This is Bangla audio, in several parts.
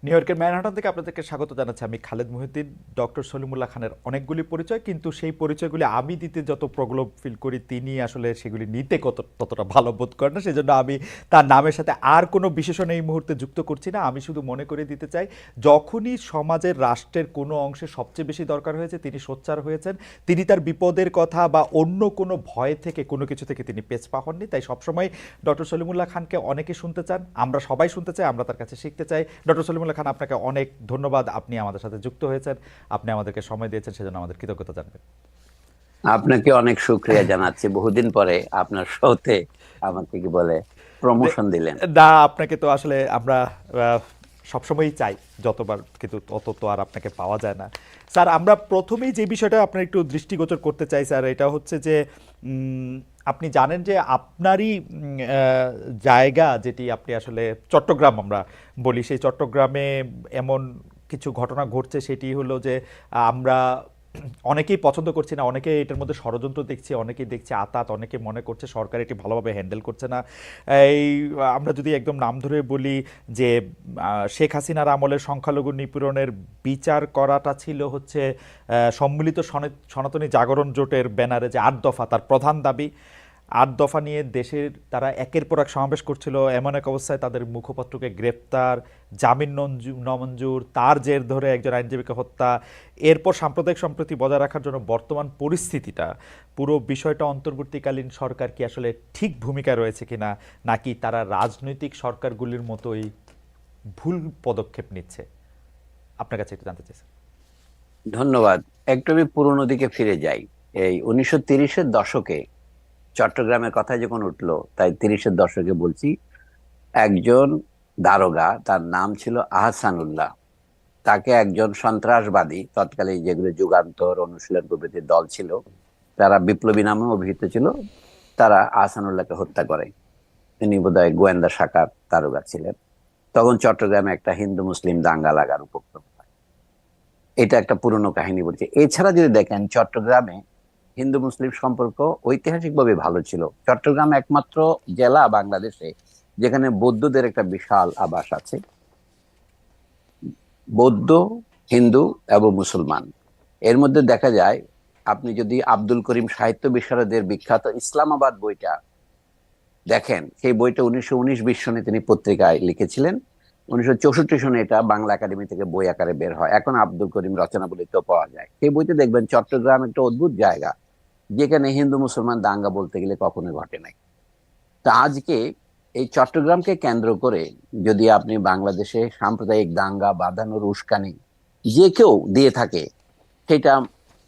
নিউ ইয়র্কের ম্যানহাটন থেকে আপনাদেরকে স্বাগত জানাচ্ছি। আমি খালেদ মহিউদ্দিন। ডক্টর সলিমুল্লাহ খানের অনেকগুলি পরিচয়, কিন্তু সেই পরিচয়গুলি আমি দিতে যত প্রগল্ভ ফিল করি, তিনি আসলে সেগুলি নিতে ততটা ভালো বোধ করেন না। সেজন্য আমি তার নামের সাথে আর কোনো বিশেষণ এই মুহূর্তে যুক্ত করছি না। আমি শুধু মনে করে দিতে চাই, যখনই সমাজের রাষ্ট্রের কোনো অংশে সবচেয়ে বেশি দরকার হয়েছে তিনি সোচ্চার হয়েছেন। তিনি তার বিপদের কথা বা অন্য কোনো ভয় থেকে, কোনো কিছু থেকে তিনি পেছপা হননি। তাই সবসময় ডক্টর সলিমুল্লাহ খানকে অনেকে শুনতে চান, আমরা সবাই শুনতে চাই, আমরা তার কাছে শিখতে চাই। ডক্টর সলিমুল্লাহ খান, আপনাকে অনেক ধন্যবাদ। আপনি আমাদের সাথে যুক্ত হয়েছেন, আপনি আমাদেরকে সময় দিয়েছেন, সেজন্য আমাদের কৃতজ্ঞতা জানবেন। আপনাকে অনেক শুক্রিয়া জানাচ্ছি, বহুদিন পরে আপনার শোতে আমাকে কি বলে প্রমোশন দিলেন। না, আপনাকে তো আসলে আমরা সবসময়ই চাই, যতবার, কিন্তু তত তো আর আপনাকে পাওয়া যায় না। স্যার, আমরা প্রথমেই যে বিষয়টা আপনার একটু দৃষ্টিগোচর করতে চাই স্যার, এটা হচ্ছে যে আপনি জানেন যে আপনারই জায়গা, যেটি আপনি আসলে চট্টগ্রাম আমরা বলি, সেই চট্টগ্রামে এমন কিছু ঘটনা ঘটছে। সেটি হলো যে আমরা অনেকেই পছন্দ করছি না, অনেকে এটার মধ্যে ষড়যন্ত্র দেখছি, অনেকেই দেখছে আতাত, অনেকে মনে করছে সরকার এটি ভালোভাবে হ্যান্ডেল করছে না। এই আমরা যদি একদম নাম ধরে বলি যে শেখ হাসিনার আমলের সংখ্যালঘু নিপীড়নের বিচার করাটা ছিল হচ্ছে সম্মিলিত সনাতনী জাগরণ জোটের ব্যানারে যে ৮ দফা, তার প্রধান দাবি। ৮ দফা নিয়ে দেশের তারা একের পর এক সমাবেশ করছিল। এমন এক অবস্থায় তাদের মুখপাত্রকে গ্রেপ্তার, জামিন নামঞ্জুর, তার জের ধরে একজন আইনজীবীকে হত্যা। এরপর সাম্প্রদায়িক সম্প্রীতি বজায় রাখার জন্য বর্তমান পরিস্থিতিটা, পুরো বিষয়টা অন্তর্বর্তীকালীন সরকার কি আসলে ঠিক ভূমিকা রয়েছে কিনা, নাকি তারা রাজনৈতিক সরকারগুলির মতোই ভুল পদক্ষেপ নিচ্ছে? আপনার কাছে একটু জানতে চাইছি। ধন্যবাদ। একটু আমি পুরোনো দিকে ফিরে যাই। এই 1930-এর দশকে চট্টগ্রামের কথা যখন উঠলো, তাই 30-এর দশকে বলছি। একজন দারোগা, তার নাম ছিল আহসানুল্লাহ। তাকে একজন সন্ত্রাসবাদী, তৎকালীন যেগুলো যুগান্তর, অনুশীলন প্রভৃতির দল ছিল, তারা বিপ্লবী নামে অভিহিত ছিল, তারা আহসানুল্লাহকে হত্যা করে। তিনি বোধহয় গোয়েন্দা শাখার দারোগা ছিলেন। তখন চট্টগ্রামে একটা হিন্দু মুসলিম দাঙ্গা লাগার উপক্রম হয়। এটা একটা পুরনো কাহিনী বলছে। এছাড়া যদি দেখেন, চট্টগ্রামে হিন্দু মুসলিম সম্পর্ক ঐতিহাসিকভাবে ভালো ছিল। চট্টগ্রাম একমাত্র জেলা বাংলাদেশে যেখানে বৌদ্ধদের একটা বিশাল আবাস আছে। বৌদ্ধ, হিন্দু এবং মুসলমান, এর মধ্যে দেখা যায়, আপনি যদি আব্দুল করিম সাহিত্য বিশারদের বিখ্যাত ইসলামাবাদ বইটা দেখেন, সেই বইটা 1919-20 সনে তিনি পত্রিকায় লিখেছিলেন। 1964 সনে এটা বাংলা একাডেমি থেকে বই আকারে বের হয়। এখন আব্দুল করিম রচনাবলিতেও পাওয়া যায়। সেই বইতে দেখবেন চট্টগ্রাম একটা অদ্ভুত জায়গা, যেখানে হিন্দু মুসলমান দাঙ্গা বলতে গেলে কখনোই ঘটে নাই। তা আজকে এই চট্টগ্রামকে কেন্দ্র করে যদি আপনি বাংলাদেশে সাম্প্রদায়িক দাঙ্গা বাঁধানোর উস্কানি যে কেউ দিয়ে থাকে, সেটা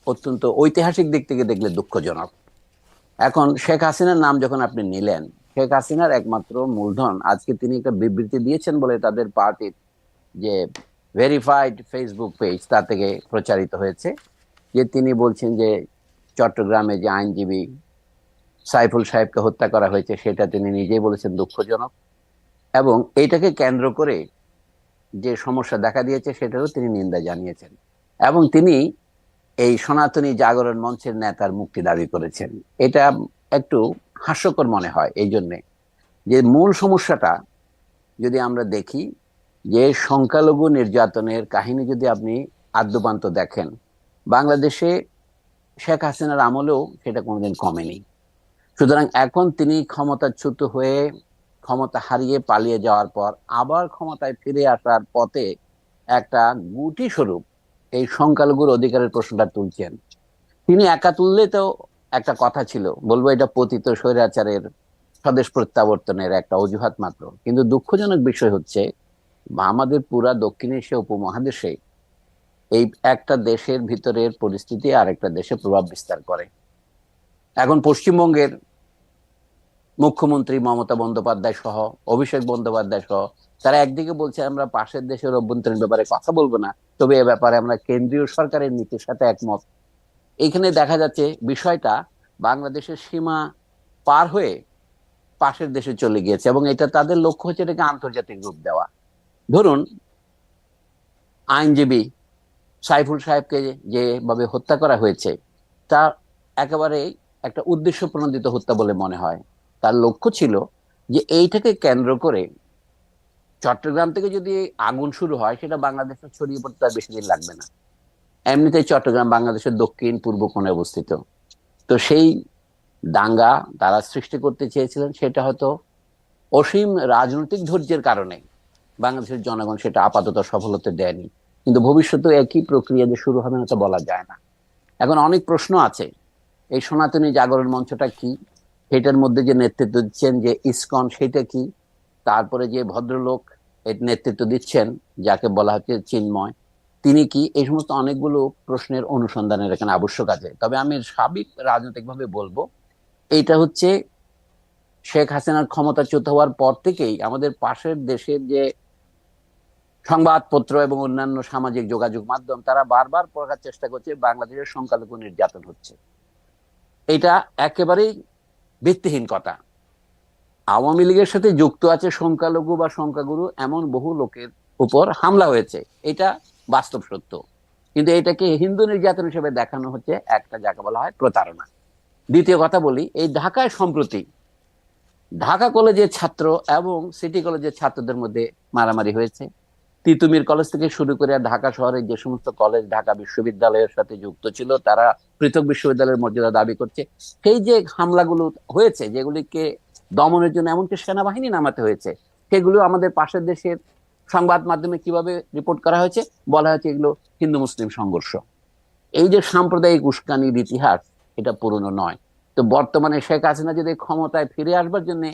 অত্যন্ত ঐতিহাসিক দিক থেকে দেখলে দুঃখজনক। এখন শেখ হাসিনার নাম যখন আপনি নিলেন, শেখ হাসিনার একমাত্র মূলধন, আজকে তিনি একটা বিবৃতি দিয়েছেন বলে তাদের পার্টির যে ভেরিফাইড ফেসবুক পেজ, তা থেকে প্রচারিত হয়েছে, যে তিনি বলছেন যে চট্টগ্রামে যে আইনজীবী সাইফুল সাহেবকে হত্যা করা হয়েছে, সেটা তিনি নিজেই বলেছেন দুঃখজনক। এবং এইটাকে কেন্দ্র করে যে সমস্যা দেখা দিয়েছে, সেটারও তিনি নিন্দা জানিয়েছেন। এবং তিনি এই সনাতনী জাগরণ মঞ্চের নেতার মুক্তি দাবি করেছেন। এটা একটু হাস্যকর মনে হয় এই জন্যে যে মূল সমস্যাটা যদি আমরা দেখি, যে সংখ্যালঘু নির্যাতনের কাহিনী যদি আপনি আদ্যোপান্ত দেখেন, বাংলাদেশে শেখ হাসিনার আমলেও সেটা কোনোদিন কমেনি। সুতরাং এখন তিনি ক্ষমতাচ্যুত হয়ে, ক্ষমতা হারিয়ে পালিয়ে যাওয়ার পর আবার ক্ষমতায় ফিরে আসার পথে একটা গুটি স্বরূপ এই সংখ্যালঘুর অধিকারের প্রশ্নটা তুলছেন। তিনি একা তুললে তো একটা কথা ছিল, বলবো এটা পতিত স্বৈরাচারের স্বদেশ প্রত্যাবর্তনের একটা অজুহাত মাত্র। কিন্তু দুঃখজনক বিষয় হচ্ছে, আমাদের পুরা দক্ষিণ এশিয়া উপমহাদেশে এই একটা দেশের ভিতরের পরিস্থিতি আরেকটা দেশে প্রভাব বিস্তার করে। এখন পশ্চিমবঙ্গের মুখ্যমন্ত্রী মমতা বন্দ্যোপাধ্যায় সহ, অভিষেক বন্দ্যোপাধ্যায় সহ, তারা একদিকে বলছে আমরা পাশের দেশের অভ্যন্তরীণ ব্যাপারে কথা বলবো না, তবে এ ব্যাপারে আমরা কেন্দ্রীয় সরকারের নীতির সাথে একমত। এইখানে দেখা যাচ্ছে বিষয়টা বাংলাদেশের সীমা পার হয়ে পাশের দেশে চলে গিয়েছে, এবং এটা তাদের লক্ষ্য হচ্ছে এটাকে আন্তর্জাতিক রূপ দেওয়া। ধরুন, আইনজীবী সাইফুল সাহেবকে যেভাবে হত্যা করা হয়েছে, তা একেবারে একটা উদ্দেশ্য প্রণোদিত হত্যা বলে মনে হয়। তার লক্ষ্য ছিল যে এইটাকে কেন্দ্র করে চট্টগ্রাম থেকে যদি আগুন শুরু হয় সেটা বাংলাদেশে ছড়িয়ে পড়তে আর বেশি দিন লাগবে না। এমনিতেই চট্টগ্রাম বাংলাদেশের দক্ষিণ পূর্ব কোণে অবস্থিত। তো সেই দাঙ্গা তারা সৃষ্টি করতে চেয়েছিলেন, সেটা হয়তো অসীম রাজনৈতিক ধৈর্যের কারণে বাংলাদেশের জনগণ সেটা আপাতত সফল হতে দেয়নি। কিন্তু ভবিষ্যতে একই প্রক্রিয়া যে শুরু হবে না তা বলা যায় না। এখন অনেক প্রশ্ন আছে, এই সনাতনী জাগরণ মঞ্চটা কি, সেটার মধ্যে যে নেতৃত্ব দিচ্ছেন যে ইসকন সেটা কি, তারপরে যে ভদ্রলোক এর নেতৃত্ব দিচ্ছেন যাকে বলা হচ্ছে চিন্ময়, তিনি কি, এই সমস্ত অনেকগুলো প্রশ্নের অনুসন্ধানের এখানে আবশ্যক আছে। তবে আমি সাবিক রাজনৈতিক ভাবে বলবো, এইটা হচ্ছে শেখ হাসিনার ক্ষমতাচ্যুত হওয়ার পর থেকেই আমাদের পাশের দেশের যে সংবাদপত্র এবং অন্যান্য সামাজিক যোগাযোগ মাধ্যম তারা বারবার প্রকাশ চেষ্টা করছে বাংলাদেশের সংখ্যালঘু নির্যাতন হচ্ছে। এটা একেবারেই ভিত্তিহীন কথা। আওয়ামী লীগের সাথে যুক্ত আছে সংখ্যালঘু বা সংখ্যাগুরু এমন বহু লোকের উপর হামলা হয়েছে, এটা বাস্তব সত্য। কিন্তু এটাকে হিন্দু নির্যাতন হিসেবে দেখানো হচ্ছে একটা, যাকে বলা হয় প্রতারণা। দ্বিতীয় কথা বলি, এই ঢাকায় সম্প্রতি ঢাকা কলেজের ছাত্র এবং সিটি কলেজের ছাত্রদের মধ্যে মারামারি হয়েছে। তিতুমির কলেজ থেকে শুরু করে ঢাকা শহরের যে সমস্ত কলেজ ঢাকা বিশ্ববিদ্যালয়ের সাথে যুক্ত ছিল তারা পৃথক বিশ্ববিদ্যালয়ের মর্যাদা দাবি করছে। সেই যে হামলাগুলো হয়েছে, যেগুলিকে দমনের জন্য এমনকি সেনাবাহিনী নামাতে হয়েছে, সেগুলো আমাদের পাশের দেশের সংবাদ মাধ্যমে কিভাবে রিপোর্ট করা হয়েছে, বলা হয়েছে এগুলো হিন্দু মুসলিম সংঘর্ষ। এই যে সাম্প্রদায়িক উস্কানির ইতিহাস, এটা পুরনো নয়। তো বর্তমানে শেখ হাসিনা যদি ক্ষমতায় ফিরে আসবার জন্য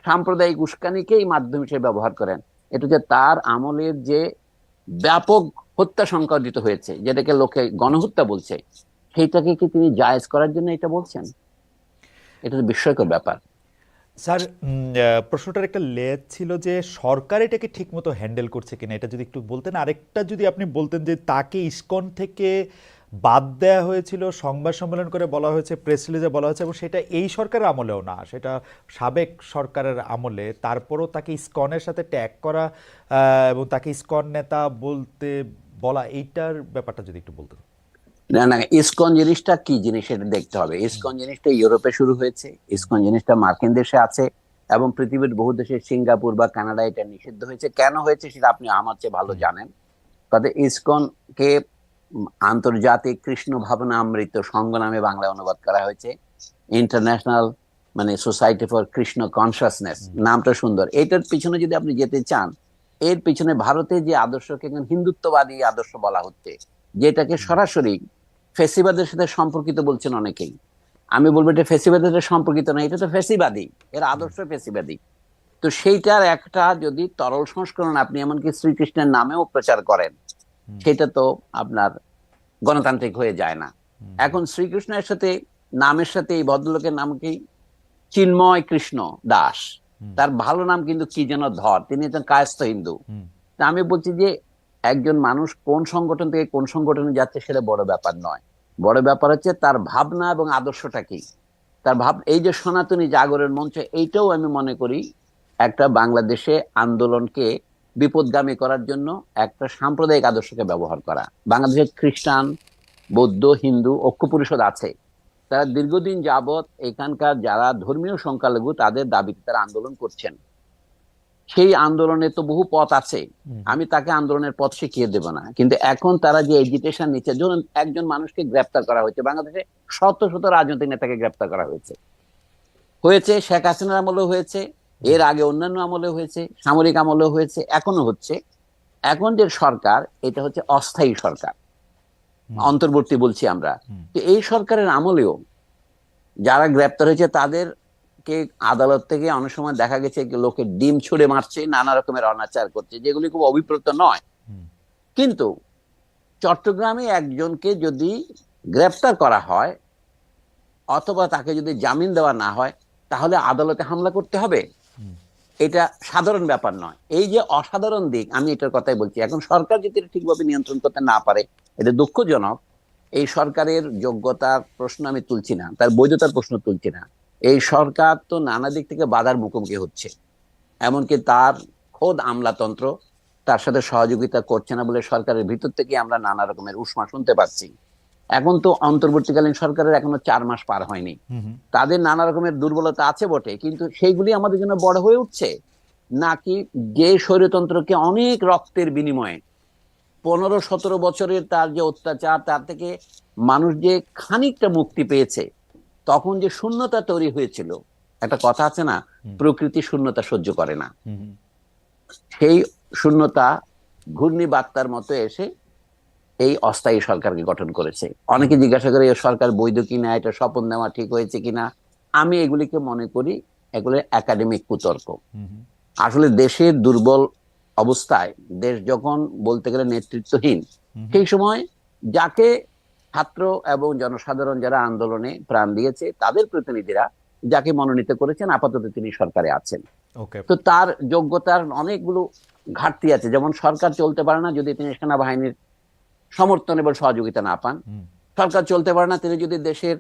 সাম্প্রদায়িক উস্কানিকেই মাধ্যম হিসেবে ব্যবহার করেন, এটা যে তার আমলের যে ব্যাপক হত্যা সংঘটিত হয়েছে, যেটাকে লোকে গণহত্যা বলছে, সেইটাকে কি তিনি জায়েজ করার জন্য এটা বলছেন? এটা তো বিস্ময়কর ব্যাপার। স্যার, প্রশ্নটার একটা লেজ ছিল যে সরকার এটাকে ঠিকমতো হ্যান্ডেল করছে কিনা, এটা যদি একটু বলতেন। আরেকটা যদি আপনি বলতেন যে তাকে ইসকন থেকে বাদ দেওয়া হয়েছিল, সংবাদ সম্মেলন করে বলা হয়েছে, প্রেস রিলিজে বলা হয়েছে, এবং সেটা এই সরকারের আমলেও না, সেটা সাবেক সরকারের আমলে, তারপরও তাকে ইসকনের সাথে ট্যাগ করা এবং তাকে ইসকন নেতা বলতে বলা, এইটার ব্যাপারটা যদি একটু বলতেন। না না, ইসকন জিনিসটা কি জিনিস এটা দেখতে হবে। ইসকন জিনিসটা ইউরোপে শুরু হয়েছে, ইসকন জিনিসটা মার্কিন দেশে আছে, এবং পৃথিবীর বহু দেশে সিঙ্গাপুর বা কানাডা এটা নিষিদ্ধ হয়েছে। কেন হয়েছে সেটা আপনি আমার চেয়ে ভালো জানেন। তাদের ইসকন কে আন্তর্জাতিক কৃষ্ণ ভাবনামৃত সংঘ নামে বাংলায় অনুবাদ করা হয়েছে। ইন্টারন্যাশনাল মানে সোসাইটি ফর কৃষ্ণ কনসাসনেস, নামটা সুন্দর। এটার পিছনে যদি আপনি যেতে চান, এর পিছনে ভারতে যে আদর্শকে হিন্দুত্ববাদী আদর্শ বলা হচ্ছে, যেটাকে সরাসরি ফেসিবাদের সাথে সম্পর্কিত বলছেন অনেকেই। আমি বলবো এটা ফেসিবাদের সাথে সম্পর্কিত না, এটা তো ফেসিবাদী, এর আদর্শ ফেসিবাদী। তো সেইটার একটা যদি তরল সংস্করণ আপনি এমনকি শ্রীকৃষ্ণের নামেও প্রচার করেন, সেটা তো আপনার গণতান্ত্রিক হয়ে যায় না। এখন শ্রীকৃষ্ণের সাথে নামের সাথে এই ভদ্রলোকের নাম কি, চিন্ময় কৃষ্ণ দাস, তার ভালো নাম কিন্তু কি যেন ধর, তিনি একজন কায়স্থ হিন্দু। তা আমি বলছি যে একজন মানুষ কোন সংগঠন থেকে কোন সংগঠনে যাচ্ছে সেটা বড় ব্যাপার নয়। বড় ব্যাপার হচ্ছে তার ভাবনা এবং আদর্শটা কি। তার এই যে সনাতনী জাগরণ মঞ্চ, এইটাও আমি মনে করি একটা বাংলাদেশে আন্দোলনকে বিপদগামী করার জন্য একটা সাম্প্রদায়িক আদর্শকে ব্যবহার করা। বাংলাদেশে খ্রিস্টান, বৌদ্ধ, হিন্দু ঐক্য পরিষদ আছে, তারা দীর্ঘদিন যাবৎ এখানকার যারা ধর্মীয় সংখ্যালঘু তাদের দাবিতে তারা আন্দোলন করছেন। সেই আন্দোলনে তো বহু পথ আছে, আমি তাকে আন্দোলনের পথ শিখিয়ে দেব না। কিন্তু এখন তারা যে এজিটেশন নিচ্ছে, ধরুন একজন মানুষকে গ্রেপ্তার করা হয়েছে, বাংলাদেশে শত শত রাজনৈতিক নেতাকে গ্রেপ্তার করা হয়েছে, শেখ হাসিনার আমলেও হয়েছে, এর আগে অন্যান্য আমলেও হয়েছে, সামরিক আমলেও হয়েছে, এখনো হচ্ছে। এখন যে সরকার, এটা হচ্ছে অস্থায়ী সরকার, অন্তর্বর্তী বলছি আমরা। তো এই সরকারের আমলেও যারা গ্রেপ্তার হয়েছে তাদেরকে আদালত থেকে অনেক সময় দেখা গেছে লোকে ডিম ছুঁড়ে মারছে, নানা রকমের অনাচার করছে, যেগুলি খুব অভিপ্রেত নয়। কিন্তু চট্টগ্রামে একজনকে যদি গ্রেপ্তার করা হয় অথবা তাকে যদি জামিন দেওয়া না হয়, তাহলে আদালতে হামলা করতে হবে, এটা সাধারণ ব্যাপার নয়। এই যে অসাধারণ দিক, আমি এটার কথাই বলছি। এখন সরকার যদি এটা ঠিকভাবে নিয়ন্ত্রণ করতে না পারে, এটা দুঃখজনক। এই সরকারের যোগ্যতার প্রশ্ন আমি তুলছি না, তার বৈধতার প্রশ্ন তুলছি না। এই সরকার তো নানা দিক থেকে বাধার মুখোমুখি হচ্ছে, এমনকি তার খোদ আমলাতন্ত্র তার সাথে সহযোগিতা করছে না বলে সরকারের ভিতর থেকে আমরা নানা রকমের উষ্মা শুনতে পাচ্ছি। এখন তো অন্তর্বর্তীকালীন সরকারের এখনো 4 মাস পার হয়নি, তাদের নানা রকমের দুর্বলতা আছে বটে, কিন্তু সেইগুলি আমাদের জন্য বড় হয়ে উঠছে। নাকি যে স্বৈরতন্ত্রকে অনেক রক্তের বিনিময়ে 15-17 বছরের তার যে অত্যাচার, তার থেকে মানুষ যে খানিকটা মুক্তি পেয়েছে, তখন যে শূন্যতা তৈরি হয়েছিল, একটা কথা আছে না, প্রকৃতি শূন্যতা সহ্য করে না, সেই শূন্যতা ঘূর্ণিবার্তার মতো এসে এই অস্থায়ী সরকারকে গঠন করেছে। অনেকে জিজ্ঞাসা করে এই সরকার বৈধ কিনা, এটা শপথ নেওয়া ঠিক হয়েছে কিনা। আমি এগুলিকে মনে করি এগুলো একাডেমিক কুতর্ক। আসলে দেশের দুর্বল অবস্থায়, দেশ যখন বলতে গেলে নেতৃত্বহীন, সেই সময় যাকে ছাত্র এবং জনসাধারণ যারা আন্দোলনে প্রাণ দিয়েছে তাদের প্রতিনিধিরা যাকে মনোনীত করেছেন, আপাতত তিনি সরকারে আছেন। তো তার যোগ্যতার অনেকগুলো ঘাটতি আছে। যেমন সরকার চলতে পারে না যদি তিনি সেনাবাহিনীর সমর্থন এবং সহযোগিতা না পান। সরকার চলতে পারে না তিনি যদি দেশের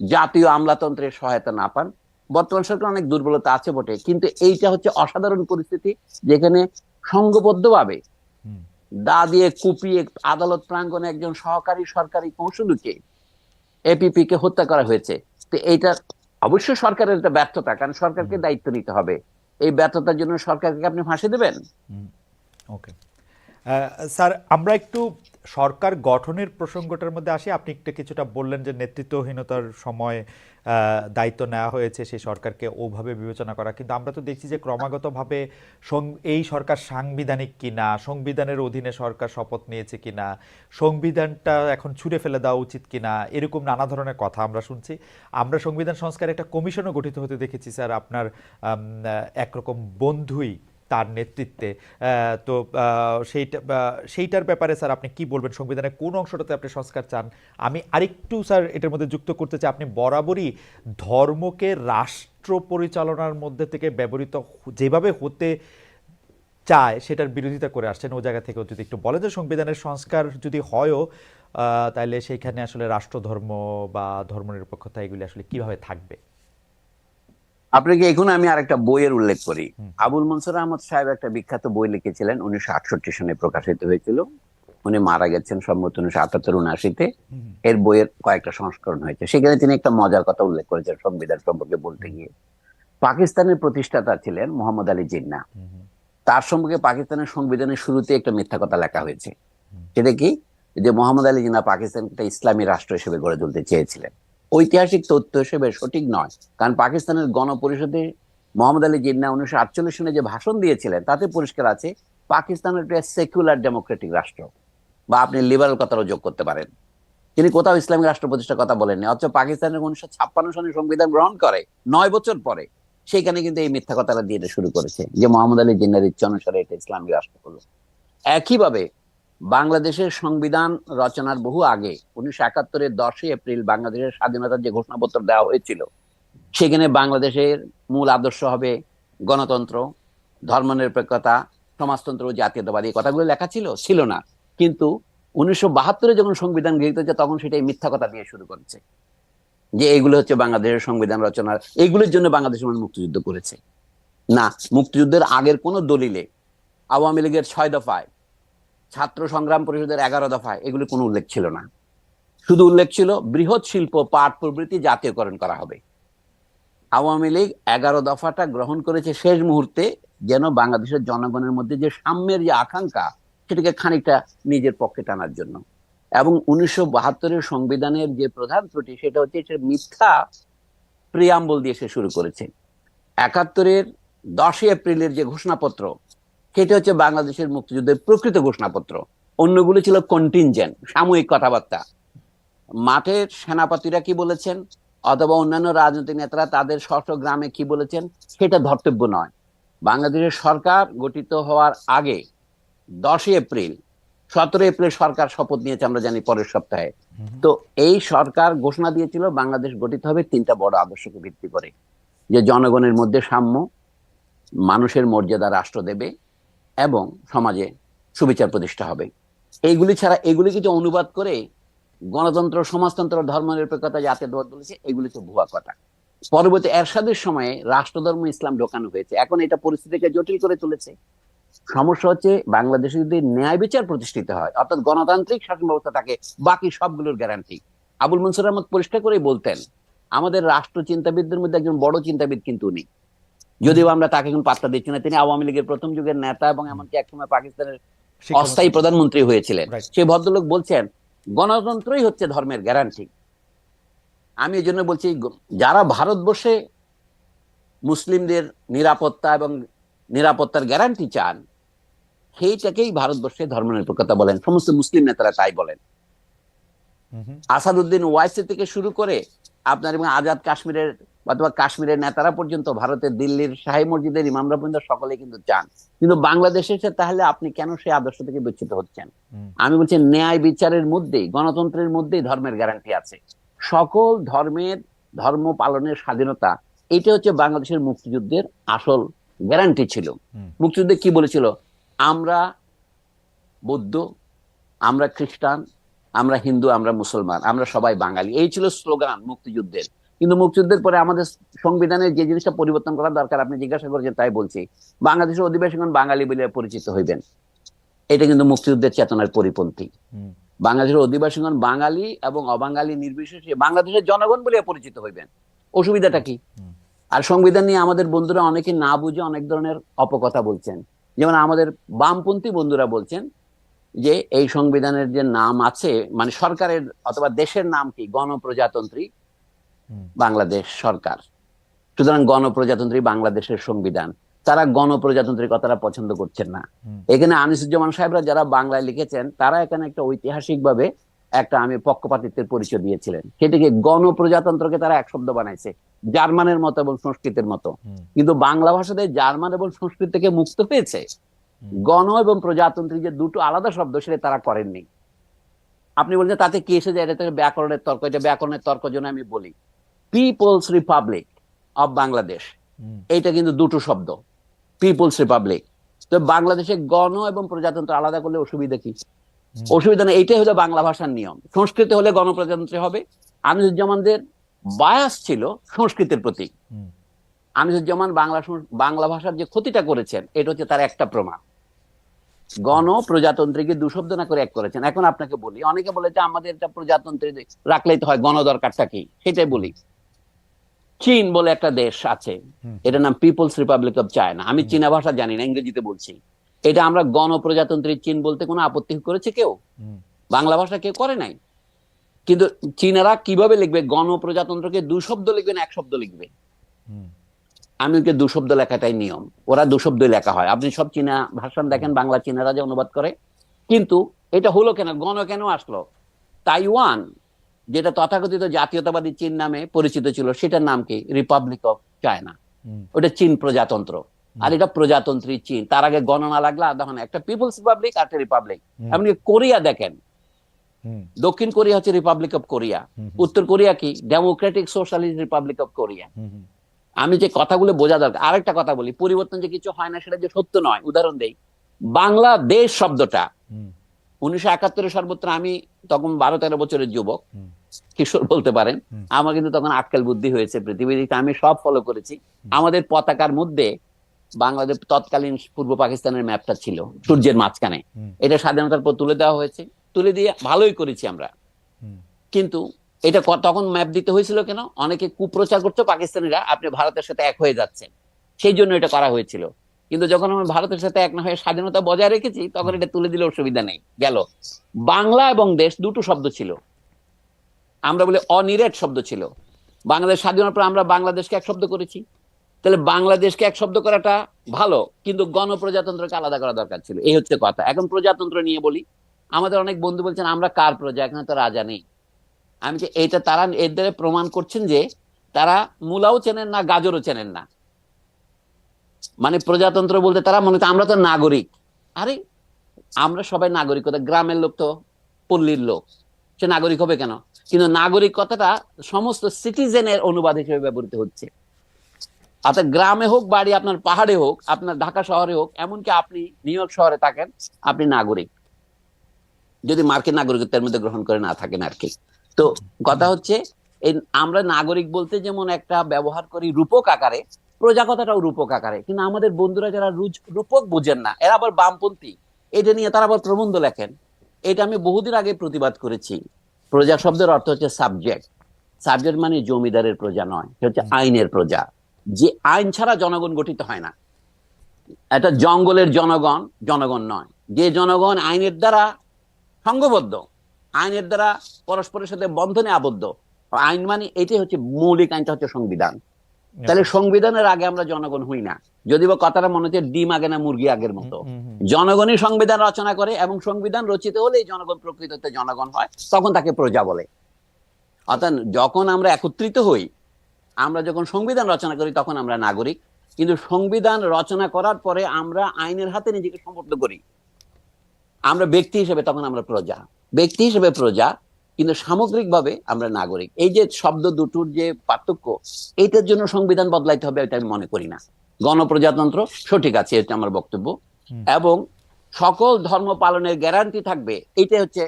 জাতীয় আমলাতন্ত্রের সহায়তা না পান। বর্তমান সরকার অনেক দুর্বলতা আছে বটে, কিন্তু এইটা হচ্ছে অসাধারণ পরিস্থিতি, যেখানে সংঘবদ্ধভাবে দা দিয়ে কুপিয়ে আদালত প্রাঙ্গণে একজন সহকারী সরকারি কৌঁসুলিকে, এপিপি কে হত্যা করা হয়েছে। তো এইটা অবশ্যই সরকারের একটা ব্যর্থতা, কারণ সরকারকে দায়িত্ব নিতে হবে। এই ব্যর্থতার জন্য সরকারকে আপনি ফাঁসি দেবেন? ওকে স্যার, আমরা একটু সরকার গঠনের প্রসঙ্গটার মধ্যে আসি। আপনি একটু কিছুটা বললেন যে নেতৃত্বহীনতার সময় দায়িত্ব নেওয়া হয়েছে সেই সরকারকে ওভাবে বিবেচনা করা, কিন্তু আমরা তো দেখছি যে ক্রমাগতভাবে এই সরকার সাংবিধানিক কিনা, সংবিধানের অধীনে সরকার শপথ নিয়েছে কিনা, সংবিধানটা এখন ছুঁড়ে ফেলে দেওয়া উচিত কিনা, এরকম নানা ধরনের কথা আমরা শুনছি। আমরা সংবিধান সংস্কারে একটা কমিশনও গঠিত হতে দেখেছি স্যার, আপনার একরকম বন্ধুই তার নেতৃত্বে। তো সেইটার ব্যাপারে স্যার আপনি কি বলবেন? সংবিধানের কোন অংশটাতে আপনি সংস্কার চান? আমি আরেকটু স্যার এটার মধ্যে যুক্ত করতে চাই, আপনি বরাবরই ধর্মকে রাষ্ট্র পরিচালনার মধ্যে থেকে ব্যবহৃত যেভাবে হতে চায় সেটার বিরোধিতা করে আসছেন। ও জায়গা থেকেও যদি একটু বলেন যে সংবিধানের সংস্কার যদি হয়ও, তাহলে সেইখানে আসলে রাষ্ট্রধর্ম বা ধর্মনিরপেক্ষতা এগুলি আসলে কিভাবে থাকবে? আপনাকে এখন আমি আরেকটা বইয়ের উল্লেখ করি। আবুল মনসুর আহমদ সাহেব একটা বিখ্যাত বই লিখেছিলেন, 1968 সনে প্রকাশিত হয়েছিল। উনি মারা গেছেন সম্ভবত 1978-79-তে। এর বইয়ের কয়েকটা সংস্করণ হয়েছে। সেখানে তিনি একটা মজার কথা উল্লেখ করেছেন সংবিধান সম্পর্কে বলতে গিয়ে। পাকিস্তানের প্রতিষ্ঠাতা ছিলেন মোহাম্মদ আলী জিন্না। তার সম্পর্কে পাকিস্তানের সংবিধানের শুরুতে একটা মিথ্যা কথা লেখা হয়েছে। সেটা কি? যে মোহাম্মদ আলী জিন্না পাকিস্তানকে একটা ইসলামী রাষ্ট্র হিসেবে গড়ে তুলতে চেয়েছিলেন। ঐতিহাসিক তথ্য হিসেবে সঠিক নয়, কারণ পাকিস্তানের গণপরিষদে মোহাম্মদ আলী জিন্নাহ 1948 সনে যে ভাষণ দিয়েছিলেন তাতে পরিষ্কার আছে পাকিস্তানের একটা সেকুলার ডেমোক্রেটিক রাষ্ট্র, বা আপনি লিবারাল কথারও যোগ করতে পারেন। তিনি কোথাও ইসলামিক রাষ্ট্র প্রতিষ্ঠার কথা বলেননি। অথচ পাকিস্তানের 1956 সনে সংবিধান গ্রহণ করে 9 বছর পরে সেখানে কিন্তু এই মিথ্যা কথাটা দিয়ে শুরু করেছে যে মোহাম্মদ আলী জিন্নাহর ইচ্ছা অনুসারে এটা ইসলামিক রাষ্ট্র হলো। একইভাবে বাংলাদেশের সংবিধান রচনার বহু আগে 1971-এর 10 এপ্রিল বাংলাদেশের স্বাধীনতার যে ঘোষণাপত্র দেওয়া হয়েছিল, সেখানে বাংলাদেশের মূল আদর্শ হবে গণতন্ত্র, ধর্মনিরপেক্ষতা, সমাজতন্ত্র ও জাতীয়তাবাদী। কথাগুলো লেখা ছিল? ছিল না। কিন্তু 1972-এ যখন সংবিধান গৃহীত হচ্ছে তখন সেটাই মিথ্যা কথা দিয়ে শুরু করেছে যে এগুলো হচ্ছে বাংলাদেশের সংবিধান রচনার, এগুলোর জন্য বাংলাদেশের মানুষ মুক্তিযুদ্ধ করেছে। না, মুক্তিযুদ্ধের আগের কোন দলিলে, আওয়ামী লীগের 6 দফায়, ছাত্র সংগ্রাম পরিষদের 11 দফায় এগুলি কোনো উল্লেখ ছিল না। শুধু উল্লেখ ছিল বৃহৎ শিল্প পাট প্রভৃতি জাতীয়করণ করা হবে। আওয়ামী লীগ 11 দফাটা গ্রহণ করেছে শেষ মুহূর্তে, যেন বাংলাদেশের জনগণের মধ্যে যে সাম্যের যে আকাঙ্ক্ষা সেটাকে খানিকটা নিজের পক্ষে টানার জন্য। এবং 1972-এর সংবিধানের যে প্রধান ত্রুটি সেটা হচ্ছে সে মিথ্যা প্রিয়াম্বল দিয়ে সে শুরু করেছে। 71-এর 10 এপ্রিলের যে ঘোষণাপত্র সেটা হচ্ছে বাংলাদেশের মুক্তিযুদ্ধের প্রকৃত ঘোষণাপত্র। অন্যগুলো ছিল কন্টিনজেন্ট, সাময়িক কথাবার্তা। মাঠের সেনাপতিরা কি বলেছেন অথবা অন্যান্য রাজনৈতিক নেতারা তাদের স্ব গ্রামে কি বলেছেন সেটা ধর্তব্য নয়। বাংলাদেশের সরকার গঠিত হওয়ার আগে 10 এপ্রিল, 17 এপ্রিল সরকার শপথ নিয়েছে আমরা জানি পরের সপ্তাহে। তো এই সরকার ঘোষণা দিয়েছিল বাংলাদেশ গঠিত হবে 3টা বড় আদর্শকে ভিত্তি করে, যে জনগণের মধ্যে সাম্য, মানুষের মর্যাদা রাষ্ট্র দেবে এবং সমাজে সুবিচার প্রতিষ্ঠা হবে। এইগুলি ছাড়া এগুলি কিছু অনুবাদ করে গণতন্ত্র, সমাজতন্ত্র, ধর্মনিরপেক্ষতা, জাতীয়তাবাদ বলেছে, এগুলি তো ভুয়া কথা। পরবর্তী এরশাদের সময়ে রাষ্ট্রধর্ম ইসলাম ঢোকানো হয়েছে, এখন এটা পরিস্থিতিকে জটিল করে তুলেছে। সমস্যা হচ্ছে বাংলাদেশে যদি ন্যায় বিচার প্রতিষ্ঠিত হয়, অর্থাৎ গণতান্ত্রিক শাসন ব্যবস্থা থাকে, বাকি সবগুলোর গ্যারান্টি। আবুল মনসুর আহমদ পরিষ্কার করেই বলতেন আমাদের রাষ্ট্র চিন্তাবিদদের মধ্যে একজন বড় চিন্তাবিদ কিন্তু উনি, যদিও আমরা তাকে এখন পাত্তা দিচ্ছি না। তিনি আওয়ামী লীগের প্রথম যুগের নেতা এবং এমনকি একসময় পাকিস্তানের অস্থায়ী শিক্ষামন্ত্রী। প্রধানমন্ত্রী হয়েছিলেন। রাইট। সেই ভদ্রলোক বলছেন গণতন্ত্রই হচ্ছে ধর্মের গ্যারান্টি। আমি এই জন্য বলছি, যারা ভারতবর্ষে মুসলিমদের নিরাপত্তা এবং নিরাপত্তার গ্যারান্টি চান, সেইটাকেই ভারতবর্ষে ধর্মনিরপেক্ষতা বলেন। সমস্ত মুসলিম নেতারা তাই বলেন। আসাদুদ্দিন ওয়াইসি থেকে শুরু করে আপনার এবং আজাদ কাশ্মীরের অথবা কাশ্মীরের নেতারা পর্যন্ত, ভারতের দিল্লির শাহী মসজিদের ইমামরা পর্যন্ত সকলে কিন্তু চান। কিন্তু বাংলাদেশে এসে তাহলে আপনি কেন সেই আদর্শ থেকে বিচ্যুত হচ্ছেন? আমি বলছি, ন্যায় বিচারের মধ্যেই, গণতন্ত্রের মধ্যেই ধর্মের গ্যারান্টি আছে। সকল ধর্মের ধর্ম পালনের স্বাধীনতা, এটা হচ্ছে বাংলাদেশের মুক্তিযুদ্ধের আসল গ্যারান্টি ছিল। মুক্তিযুদ্ধে কি বলেছিল? আমরা বৌদ্ধ, আমরা খ্রিস্টান, আমরা হিন্দু, আমরা মুসলমান, আমরা সবাই বাঙালি। এই ছিল স্লোগান মুক্তিযুদ্ধের। কিন্তু মুক্তিযুদ্ধের পরে আমাদের সংবিধানের যে জিনিসটা পরিবর্তন করা দরকার, আপনি জিজ্ঞাসা করেছেন তাই বলছি, বাংলাদেশের অধিবাসীগণ বাঙালি বলে পরিচিত হইবেন। এটা কিন্তু মুক্তিযুদ্ধের চেতনার পরিপন্থী। বাংলাদেশের অধিবাসীগণ বাঙালি এবং অবাঙালি নির্বিশেষে বাংলাদেশের জনগণ বলে পরিচিত হইবেন। অসুবিধাটা কি? আর সংবিধান নিয়ে আমাদের বন্ধুরা অনেকে না বুঝে অনেক ধরনের অপকথা বলছেন। যেমন আমাদের বামপন্থী বন্ধুরা বলছেন যে এই সংবিধানের যে নাম আছে, মানে সরকারের অথবা দেশের নাম কি? গণপ্রজাতন্ত্রী বাংলাদেশ সরকার। সুতরাং গণপ্রজাতন্ত্রী বাংলাদেশের সংবিধান। তারা গণপ্রজাতন্ত্রীর কথাটা পছন্দ করছেন না। এখানে আনিসুজ্জামান সাহেবরা যারা বাংলায় লিখেছেন, তারা এখানে একটা ঐতিহাসিকভাবে একটা আমি পক্ষপাতিত্বের পরিচয় দিয়েছিলেন। সেটাকে গণপ্রজাতন্ত্রকে তারা এক শব্দ বানাইছে, জার্মানের মতো এবং সংস্কৃতের মতো। কিন্তু বাংলা ভাষাতে জার্মান এবং সংস্কৃত থেকে মুক্ত হয়েছে। গণ এবং প্রজাতন্ত্রী যে দুটো আলাদা শব্দ, সেটা তারা করেননি। আপনি বলছেন তাতে কি এসে যায়? এটা থেকে ব্যাকরণের তর্ক। এটা ব্যাকরণের তর্ক জন্য আমি বলি, পিপলস রিপাবলিক অব বাংলাদেশ, এটা কিন্তু দুটো শব্দ, পিপলস রিপাবলিক। তো বাংলাদেশে গণ এবং প্রজাতন্ত্র আলাদা করলে অসুবিধা কি? অসুবিধা নেই। এইটাই হলো বাংলা ভাষার নিয়ম। সংস্কৃতে হলে গণপ্রজাতন্ত্রী হবে। আনিসুজ্জামানদের বায়াস ছিল সংস্কৃতের প্রতি। আনিসুজ্জামান বাংলা ভাষার যে ক্ষতিটা করেছেন, এটা হচ্ছে তার একটা প্রমাণ। গণ প্রজাতন্ত্রীকে দু শব্দ না করে এক করেছেন। এখন আপনাকে বলি, অনেকে বলে যে আমাদের এটা প্রজাতন্ত্রী রাখলেই তো হয়, গণ দরকারটা কি? সেটাই বলি। চীন বলে একটা দেশ আছে, এটার নাম পিপলস রিপাবলিক অফ চায়না। আমি চীনা ভাষা জানি না, ইংরেজিতে বলছি। এটা আমরা গণপ্রজাতন্ত্রী চীন বলতে কোনো আপত্তি করেছে কেউ? বাংলা ভাষা কেউ করে নাই। কিন্তু চীনারা কিভাবে লিখবে? গণপ্রজাতন্ত্রকে দু শব্দ লিখবে না এক শব্দ লিখবে? আমি ওকে দু শব্দ লেখাটাই নিয়ম। ওরা দু শব্দ লেখা হয়। আপনি সব চীনা ভাষণ দেখেন, বাংলা চীনারা যে অনুবাদ করে। কিন্তু এটা হলো কেন? গণ কেন আসলো? তাইওয়ান, যেটা তথাকথিত জাতীয়তাবাদী চীন নামে পরিচিত ছিল, সেটার নাম কি? Republic of China. ওটা চীন প্রজাতন্ত্র। আর এটা প্রজাতন্ত্রী চীন। তার আগে গণনা লাগলে আধা হয় না। একটা পিপলস রিপাবলিক আর একটা রিপাবলিক। এমনকি কোরিয়া দেখেন, দক্ষিণ কোরিয়া হচ্ছে রিপাবলিক অফ কোরিয়া, উত্তর কোরিয়া কি? Democratic socialist Republic of Korea. আমি যে কথাগুলো বোঝা দরকার। আরেকটা কথা বলি, পরিবর্তন যে কিছু হয় না সেটা যে সত্য নয়। উদাহরণ দেই, বাংলাদেশ শব্দটা 1971 সর্বত্র, আমি তখন 12-13 বছরের যুবক, কিশোর বলতে পারেন। আমার কিন্তু তখন আক্কেল বুদ্ধি হয়েছে, পৃথিবীতে আমি সব ফলো করেছি। আমাদের পতাকার মধ্যে বাংলাদেশ তৎকালীন পূর্ব পাকিস্তানের ম্যাপটা ছিল সূর্যের মাঝখানে। এটা স্বাধীনতার পর তুলে দেওয়া হয়েছে। তুলে দিয়ে ভালোই করেছি আমরা। কিন্তু এটা তখন ম্যাপ দিতে হয়েছিল কেন? অনেকে কুপ্রচার করছে পাকিস্তানিরা, আপনি ভারতের সাথে এক হয়ে যাচ্ছেন, সেই জন্য এটা করা হয়েছিল। কিন্তু যখন আমরা ভারতের সাথে এক না হয়ে স্বাধীনতা বজায় রেখেছি, তখন এটা তুলে দিলে অসুবিধা নেই। গেল। বাংলা এবং দেশ দুটো শব্দ ছিল, আমরা বলি অনিরেট শব্দ ছিল। বাংলাদেশ স্বাধীনতার পর আমরা বাংলাদেশকে এক শব্দ করেছি। তাহলে বাংলাদেশকে এক শব্দ করাটা ভালো, কিন্তু গণপ্রজাতন্ত্রকে আলাদা করা দরকার ছিল। এই হচ্ছে কথা। এখন প্রজাতন্ত্র নিয়ে বলি, আমাদের অনেক বন্ধু বলছেন আমরা কার প্রজা? এখানে তো রাজা নেই। আমি যে এটা তারা এর দ্বারা প্রমাণ করছেন যে তারা মূলাও চেনেন না, গাজরও চেনেন না। মানে প্রজাতন্ত্র বলতে তারা মনে হচ্ছে আমরা তো নাগরিক। আরে আমরা সবাই নাগরিকতা, গ্রামের লোক তো পল্লীর লোক, সে নাগরিক হবে কেন? কিন্তু নাগরিক কথাটা সমস্ত সিটিজেনের অনুবাদ হিসেবে ব্যবহৃত হচ্ছে। অর্থাৎ গ্রামে হোক, বাড়ি আপনার পাহাড়ে হোক, আপনার ঢাকা শহরে হোক, এমনকি আপনি নিউ ইয়র্ক শহরে থাকেন, আপনি নাগরিক, যদি মার্কিন নাগরিকত্বের মধ্যে গ্রহণ করে না থাকেন আর কি। তো কথা হচ্ছে, এই আমরা নাগরিক বলতে যেমন একটা ব্যবহার করি রূপক আকারে, প্রজা কথাটাও রূপক আকারে। কিন্তু আমাদের বন্ধুরা যারা রূপক বুঝেন না, এরা আবার বামপন্থী, এটা নিয়ে তারা আবার প্রবন্ধ লেখেন। এটা আমি বহুদিন আগে প্রতিবাদ করেছি। প্রজা শব্দের অর্থ হচ্ছে সাবজেক্ট। সাবজেক্ট মানে জমিদারের প্রজা নয়, সে হচ্ছে আইনের প্রজা। যে আইন ছাড়া জনগণ গঠিত হয় না। এটা জঙ্গলের জনগণ জনগণ নয়। যে জনগণ আইনের দ্বারা সংঘবদ্ধ, আইনের দ্বারা পরস্পরের সাথে বন্ধনে আবদ্ধ, আইন মানে এটাই হচ্ছে মৌলিক আইনটা হচ্ছে সংবিধান। তাহলে সংবিধানের আগে আমরা জনগণ হই না। যদি বা কথাটা মনে হচ্ছে ডিম আগে না মুরগি আগের মতো, জনগণই সংবিধান রচনা করে এবং সংবিধান রচিত হলে জনগণ প্রকৃততে জনগণ হয়, তখন তাকে প্রজা বলে। অর্থাৎ যখন আমরা একত্রিত হই, আমরা যখন সংবিধান রচনা করি তখন আমরা নাগরিক, কিন্তু সংবিধান রচনা করার পরে আমরা আইনের হাতে নিজেকে সমর্থ করি, আমরা ব্যক্তি হিসেবে তখন আমরা প্রজা, ব্যক্তি হিসেবে প্রজা, কিন্তু সামগ্রিকভাবে আমরা নাগরিক। এই যে শব্দ দুটোর যে পার্থক্য, এইটার জন্য সংবিধান বদলাইতে হবে এটা আমি মনে করি না। গণপ্রজাতন্ত্র সঠিক আছে, এটা আমার বক্তব্য, এবং সকল ধর্ম পালনের গ্যারান্টি থাকবে, এইটা হচ্ছে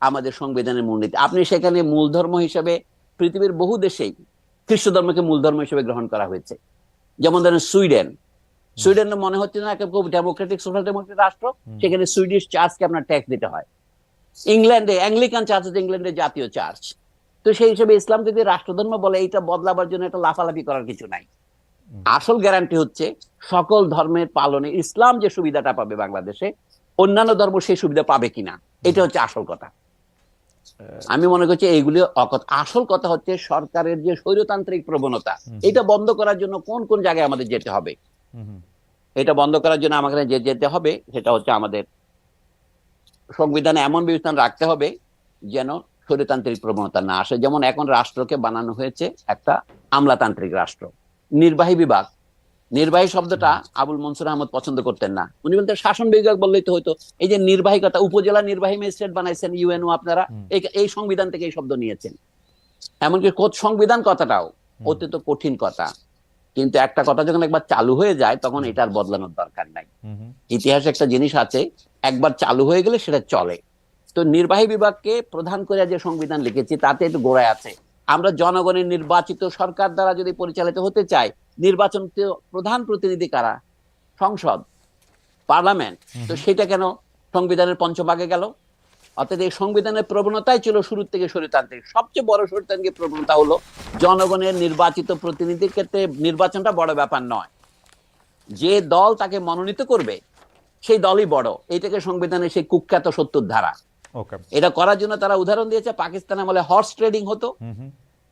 আমাদের সংবিধানের মূলনীতি। আপনি সেখানে মূল ধর্ম হিসেবে পৃথিবীর বহু দেশেই খ্রিস্ট ধর্মকে মূল ধর্ম হিসেবে গ্রহণ করা হয়েছে। যেমন ধরেন সুইডেন, সুইডেন মনে হচ্ছে না একটা খুব ডেমোক্রেটিক সোশ্যাল ডেমোক্রেটিক রাষ্ট্র, সেখানে সুইডিশ চার্চকে আপনার ট্যাক্স দিতে হয়। ইংল্যান্ডে অ্যাংলিকান চার্চ হচ্ছে ইংল্যান্ডের জাতীয় চার্চ। তো সেই হিসেবে ইসলাম যদি রাষ্ট্রধর্ম বলে, এইটা বদলাবার জন্য এটা লাফালাফি করার কিছু নাই। আসল গ্যারান্টি হচ্ছে সকল ধর্মের পালনে ইসলাম যে সুবিধাটা পাবে বাংলাদেশে, অন্যান্য ধর্ম সেই সুবিধা পাবে কিনা, এটা হচ্ছে আসল কথা। আমি মনে করছি এইগুলি আসল কথা হচ্ছে সরকারের যে স্বৈরতান্ত্রিক প্রবণতা, এটা বন্ধ করার জন্য কোন কোন জায়গায় আমাদের যেতে হবে। এটা বন্ধ করার জন্য আমাকে যেতে হবে, সেটা হচ্ছে আমাদের সংবিধানে এমন ব্যবস্থা রাখতে হবে যেন স্বৈরতান্ত্রিক প্রবণতা না আসে। যেমন এখন রাষ্ট্রকে বানানো হয়েছে একটা আমলাতান্ত্রিক রাষ্ট্র। নির্বাহী বিভাগ, নির্বাহী শব্দটা আবুল মনসুর আহমদ পছন্দ করতেন না, উনি বলতেন শাসন বিভাগ বললেই তো হয়তো। এই যে নির্বাহী কথা, উপজেলা নির্বাহী ম্যাজিস্ট্রেট বানাইছেন ইউএনও, আপনারা এই সংবিধান থেকে এই শব্দ নিয়েছেন। এমনকি সংবিধান কথাটাও অত্যন্ত কঠিন কথা, কিন্তু একটা কথা যখন একবার চালু হয়ে যায় তখন এটার বদলানোর দরকার নাই। ইতিহাসে একটা জিনিস আছে, একবার চালু হয়ে গেলে সেটা চলে। তো নির্বাহী বিভাগকে প্রধান করে যে সংবিধান লিখেছি তাতে একটু গোড়ায় আছে, আমরা জনগণের নির্বাচিত সরকার দ্বারা যদি পরিচালিত হতে চাই, নির্বাচন প্রধান প্রতিনিধি কারা? সংসদ, পার্লামেন্ট। তো সেটা কেন সংবিধানের পঞ্চভাগে গেল? অর্থাৎ এই সংবিধানের প্রবণতাই ছিল শুরু থেকে স্বৈরতান্ত্রিক। সবচেয়ে বড় স্বৈরতান্ত্রিক প্রবণতা হলো জনগণের নির্বাচিত প্রতিনিধির ক্ষেত্রে নির্বাচনটা বড় ব্যাপার নয়, যে দল তাকে মনোনীত করবে সেই দলই বড়। এইটাকে সংবিধানের সেই কুখ্যাত ৭০ ধারা, এটা করার জন্য তারা উদাহরণ দিয়েছে। পাকিস্তানে আমলে হর্স ট্রেডিং হতো,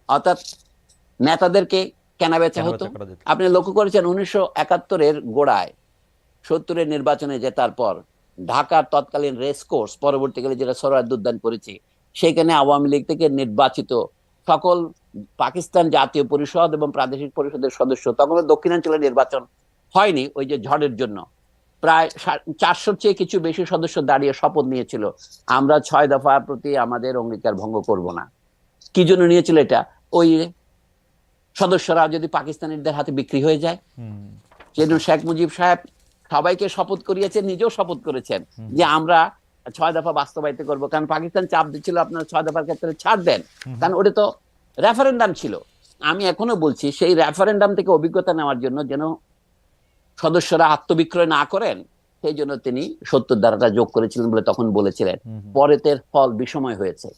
অর্থাৎ নেতাদেরকে কেনা বেচা হতো। আপনি লক্ষ্য করেছেন ১৯৭১-এর গোড়ায় ৭০-এর নির্বাচনে জেতার পর ঢাকার তৎকালীন রেস কোর্স, পরবর্তীকালে যেটা সোহরাওয়ার্দী উদ্যান করেছে, সেখানে আওয়ামী লীগ থেকে নির্বাচিত সকল পাকিস্তান জাতীয় পরিষদ এবং প্রাদেশিক পরিষদের সদস্য, তখন দক্ষিণাঞ্চলের নির্বাচন হয়নি ওই যে ঝড়ের জন্য, প্রায় ৪০০-র চেয়ে কিছু বেশি সদস্য দাঁড়িয়ে শপথ নিয়েছিল, আমরা ৬ দফার প্রতি আমাদের অঙ্গীকার ভঙ্গ করব না। কি জন্য নিয়েছিল এটা? ওই সদস্যরা যদি পাকিস্তানিদের হাতে বিক্রি হয়ে যায়। সেজন্য শেখ মুজিব সাহেব সবাইকে শপথ করিয়েছেন, নিজেও শপথ করেছেন যে আমরা ৬ দফা বাস্তবায়িত করবো। কারণ পাকিস্তান চাপ দিচ্ছিল আপনারা ৬ দফার ক্ষেত্রে ছাড় দেন, কারণ ওটা তো রেফারেন্ডাম ছিল। আমি এখনো বলছি সেই রেফারেন্ডাম থেকে অভিজ্ঞতা নেওয়ার জন্য যেন সদস্যরা আত্মবিক্রয় না করেন, সেই জন্য তিনি ৭০ ধারাটা যোগ করেছিলেন বলে তখন বলেছিলেন। পরে এর ফল বিষময় হয়েছে।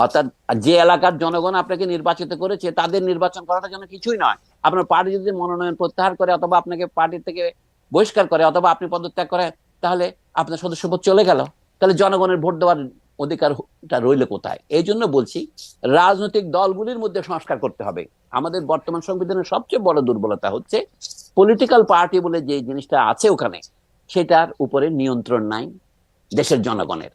অর্থাৎ যে এলাকার জনগণ আপনাকে নির্বাচিত করেছে তাদের নির্বাচন করাটা যেন কিছুই নয়। আপনার পার্টি যদি মনোনয়ন প্রত্যাহার করে অথবা আপনাকে পার্টি থেকে বহিষ্কার করে অথবা আপনি পদত্যাগ করে, তাহলে আপনার সদস্যপদ চলে গেল, তাহলে জনগণের ভোট দেওয়ার অধিকারটা রইল কোথায়? এই জন্য বলছি রাজনৈতিক দলগুলির মধ্যে সংস্কার করতে হবে। আমাদের বর্তমান সংবিধানের সবচেয়ে বড় দুর্বলতা হচ্ছে পলিটিক্যাল পার্টি বলে যে জিনিসটা আছে ওখানে, সেটার উপরে নিয়ন্ত্রণ নাই দেশের জনগণের।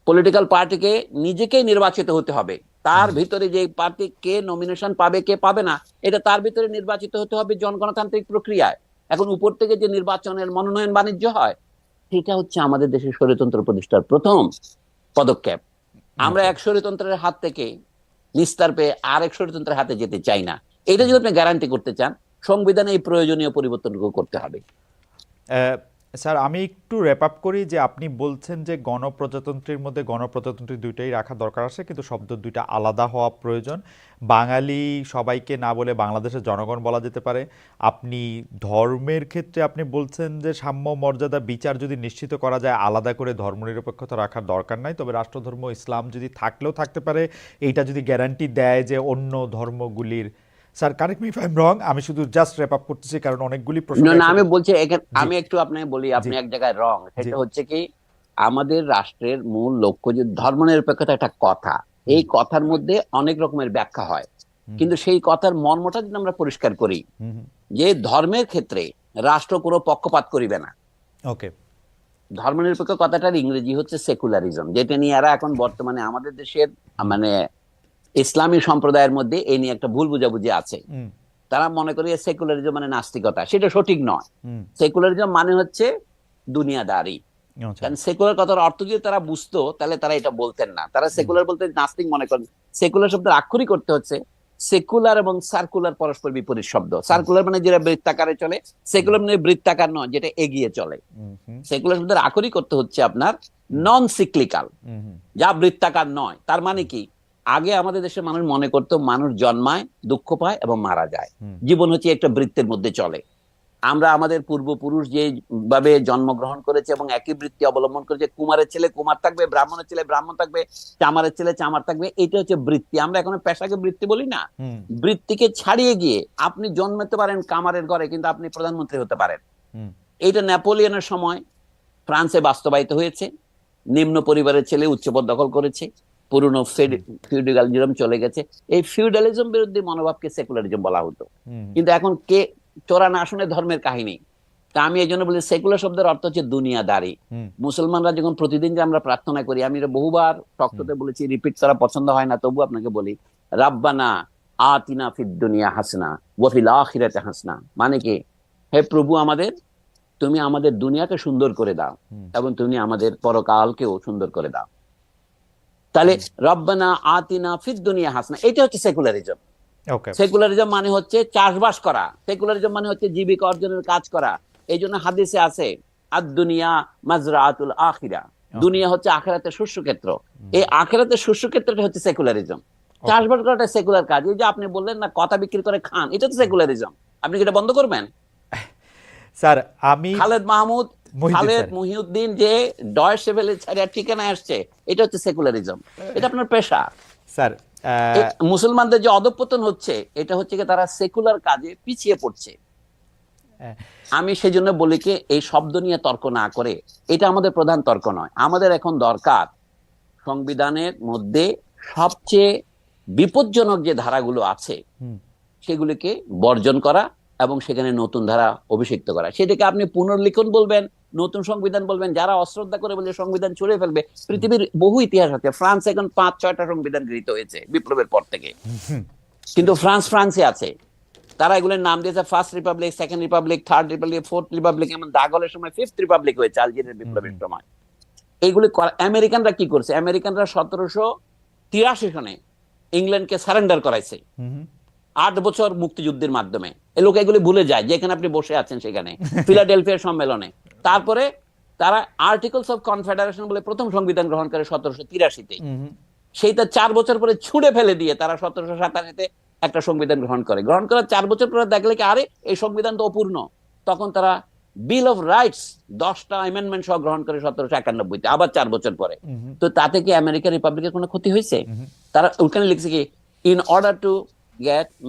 পলিটিক্যাল পার্টিকে নিজেকেই নির্বাচিত হতে হবে, তার ভিতরে যে পার্টি কে নমিনেশন পাবে কে পাবে না এটা তার ভিতরে নির্বাচিত হতে হবে গণতান্ত্রিক প্রক্রিয়ায়। এখন উপর থেকে যে নির্বাচনের মনোনয়ন বাণিজ্য হয়, সেটা হচ্ছে আমাদের দেশের স্বৈরতন্ত্র প্রতিষ্ঠার প্রথম পদক্ষেপ। আমরা এক স্বৈরতন্ত্রের হাত থেকে নিস্তার পেয়ে আরেক স্বৈরতন্ত্রের হাতে যেতে চাই না। এটা যদি আপনি গ্যারান্টি করতে চান, সংবিধানে এই প্রয়োজনীয় পরিবর্তনগুলো করতে হবে। স্যার, আমি একটু র্যাপ আপ করি যে আপনি বলছেন যে গণপ্রজাতন্ত্রের মধ্যে গণপ্রজাতন্ত্রী দুইটাই রাখা দরকার আছে, কিন্তু শব্দ দুইটা আলাদা হওয়া প্রয়োজন। বাঙালি সবাইকে না বলে বাংলাদেশের জনগণ বলা যেতে পারে। আপনি ধর্মের ক্ষেত্রে আপনি বলছেন যে সাম্য মর্যাদা বিচার যদি নিশ্চিত করা যায়, আলাদা করে ধর্মনিরপেক্ষতা রাখার দরকার নাই, তবে রাষ্ট্রধর্ম ইসলাম যদি থাকলেও থাকতে পারে, এইটা যদি গ্যারান্টি দেয় যে অন্য ধর্মগুলির sir correct me if I am wrong, আমি শুধু জাস্ট র্যাপ আপ করতেছি কারণ অনেকগুলি প্রশ্ন না, আমি একসাথে- বলছি এখানে জি আমি একটু আপনাকে বলি, জি আপনি এক জায়গায় রং। জি সেটা হচ্ছে কি, আমাদের রাষ্ট্রের মূল লক্ষ্য যে ধর্মনিরপেক্ষতা একটা কথা, এই কথার মধ্যে অনেক রকমের ব্যাখ্যা হয়, কিন্তু সেই কথার মর্মটা যদি আমরা পরিষ্কার করি যে ধর্মের ক্ষেত্রে রাষ্ট্র কোনো পক্ষপাত করিবে না। ওকে ধর্মনিরপেক্ষ কথাটার ইংরেজি হচ্ছে সেকুলারিজম, যেটা নিয়ে এরা এখন বর্তমানে আমাদের দেশের মানে ইসলামী সম্প্রদায়ের মধ্যে এই নিয়ে একটা ভুল বুঝাবুঝি আছে। তারা মনে করে সেকুলারিজম মানে নাস্তিকতা, সেটা সঠিক নয়। সেকুলারিজম মানে হচ্ছে দুনিয়াদারি। আচ্ছা কারণ সেকুলার কথার অর্থ যদি তারা বুঝতো তাহলে তারা এটা বলতেন না। তারা সেকুলার বলতে নাস্তিক মনে করেন। সেকুলার শব্দের আক্ষরিক করতে হচ্ছে সেকুলার এবং সার্কুলার পরস্পর বিপরীত শব্দ। সার্কুলার মানে যেটা বৃত্তাকারে চলে, সেকুলার মানে বৃত্তাকার নয়, যেটা এগিয়ে চলে। সেকুলার শব্দের আক্ষরিক করতে হচ্ছে আপনার নন সিক্লিক্যাল, যা বৃত্তাকার নয়। তার মানে কি, আগে আমাদের দেশের মানুষ মনে করতো মানুষ জন্মায়, দুঃখ পায় এবং মারা যায়, জীবন হচ্ছে একটা বৃত্তের মধ্যে চলে। আমরা আমাদের পূর্বপুরুষ যে ভাবে জন্মগ্রহণ করেছে এবং একই বৃত্তি অবলম্বন করেছে, কুমারের ছেলে কুমার থাকবে, ব্রাহ্মণের ছেলে ব্রাহ্মণ থাকবে, চামারের ছেলে চামার থাকবে, এটা হচ্ছে বৃত্তি। আমরা এখন পেশাকে বৃত্তি বলি না। বৃত্তিকে ছাড়িয়ে গিয়ে আপনি জন্মাতে পারেন কামারের ঘরে, কিন্তু আপনি প্রধানমন্ত্রী হতে পারেন। এইটা নেপোলিয়নের সময় ফ্রান্সে বাস্তবায়িত হয়েছে। নিম্ন পরিবারের ছেলে উচ্চপদ দখল করেছে, পুরনো ফিউডালিজম চলে গেছে। এই ফিউডালিজম বিরোধী মনোভাবকে সেকুলারিজম বলা হতো। কিন্তু এখন কে চোরা না শুনে ধর্মের কাহিনী। তা আমি এই জন্য বলি সেকুলার শব্দের অর্থ হচ্ছে দুনিয়াদারি। মুসলমানরা যখন প্রতিদিন যে আমরা প্রার্থনা করি, আমি এটা বহুবার টকশোতে বলেছি, রিপিট করা পছন্দ হয় না, তবু আপনাকে বলি, রাব্বানা আতিনা ফিদ দুনিয়া হাসনা ওয়া ফিল আখিরাতি হাসনা। মানে কি, হে প্রভু আমাদের, তুমি আমাদের দুনিয়াকে সুন্দর করে দাও এবং তুমি আমাদের পরকালকেও সুন্দর করে দাও। তাহলে রব্বানা আতিনা ফিদ দুনিয়া হাসনা, এটা হচ্ছে সেকুলারিজম। ওকে সেকুলারিজম মানে হচ্ছে চাষবাস করা, সেকুলারিজম মানে হচ্ছে জীবিকা অর্জনের কাজ করা। এই জন্য হাদিসে আছে আদ দুনিয়া মাজরাআতুল আখিরা, দুনিয়া হচ্ছে আখিরাতের শস্যক্ষেত্র। এই আখিরাতের শস্যক্ষেত্রটা হচ্ছে সেকুলারিজম। চাষবাস করাটা সেকুলার কাজ। এই যে আপনি বললেন না কথা বিক্রি করে খান, এটা তো সেকুলারিজম। আপনি কি এটা বন্ধ করবেন? স্যার আমি খালেদ মাহমুদ, মহিউদ্দিন খালেদ স্যার মহিউদ্দিন যে ডয়েচে ভেলে ছেড়ে ঠিকানায় আসছে, এটা হচ্ছে সেকুলারিজম। এটা আপনার পেশা। স্যার মুসলমানদের যে অধঃপতন হচ্ছে, এটা হচ্ছে কি তারা সেকুলার কাজে পিছিয়ে পড়ছে। আমি সেই জন্য বলি কি, এই শব্দ নিয়ে তর্ক না করে, এটা আমাদের প্রধান তর্ক নয়। আমাদের এখন দরকার সংবিধানের মধ্যে সবচেয়ে বিপজ্জনক যে ধারাগুলো আছে সেগুলিকে বর্জন করা এবং সেখানে নতুন ধারা অভিষিক্ত করা। সেটাকে আপনি পুনর্লিখন বলবেন, নতুন সংবিধান বলবেন। যারা অশ্রদ্ধা করে বলে সংবিধান ছুড়ে ফেলবে, পৃথিবীর বহু ইতিহাস আছে। ফ্রান্স এখন 5-6টা সংবিধান গৃহীত হয়েছে বিপ্লবের পর থেকে, কিন্তু ফ্রান্সে আছে। তারা এগুলোর নাম দিয়েছে first Republic, second Republic, third Republic, fourth Republic, এমন দাগলের সময় ফিফথ রিপাবলিক হয়েছে আলজেরিয়ার বিপ্লবের সময়। এইগুলি আমেরিকানরা কি করছে? আমেরিকানরা 1783 সনে ইংল্যান্ডকে সারেন্ডার করাইছে 8 বছর মুক্তিযুদ্ধের মাধ্যমে। এই লোক এগুলি ভুলে যায়, যেখানে আপনি বসে আছেন সেখানে ফিলাডেলফিয়া সম্মেলনে। তারপরে তারা আর্টিকেলস অফ কনফেডারেশন বলে প্রথম সংবিধান গ্রহণ করে 1783-তে। সেইটা 4 বছর পরে ছুঁড়ে ফেলে দিয়ে তারা 1787-তে একটা সংবিধান গ্রহণ করার 4 বছর পরে দেখলে কি, আরে এই সংবিধান তো অপূর্ণ। তখন তারা বিল অফ রাইটস 10টা অ্যামেন্ডমেন্ট সহ গ্রহণ করে 1791-তে, আবার 4 বছর পরে। তো তাতে কি আমেরিকা রিপাবলিকের কোনো ক্ষতি হয়েছে? তারা ওখানে লিখছে কি, in order to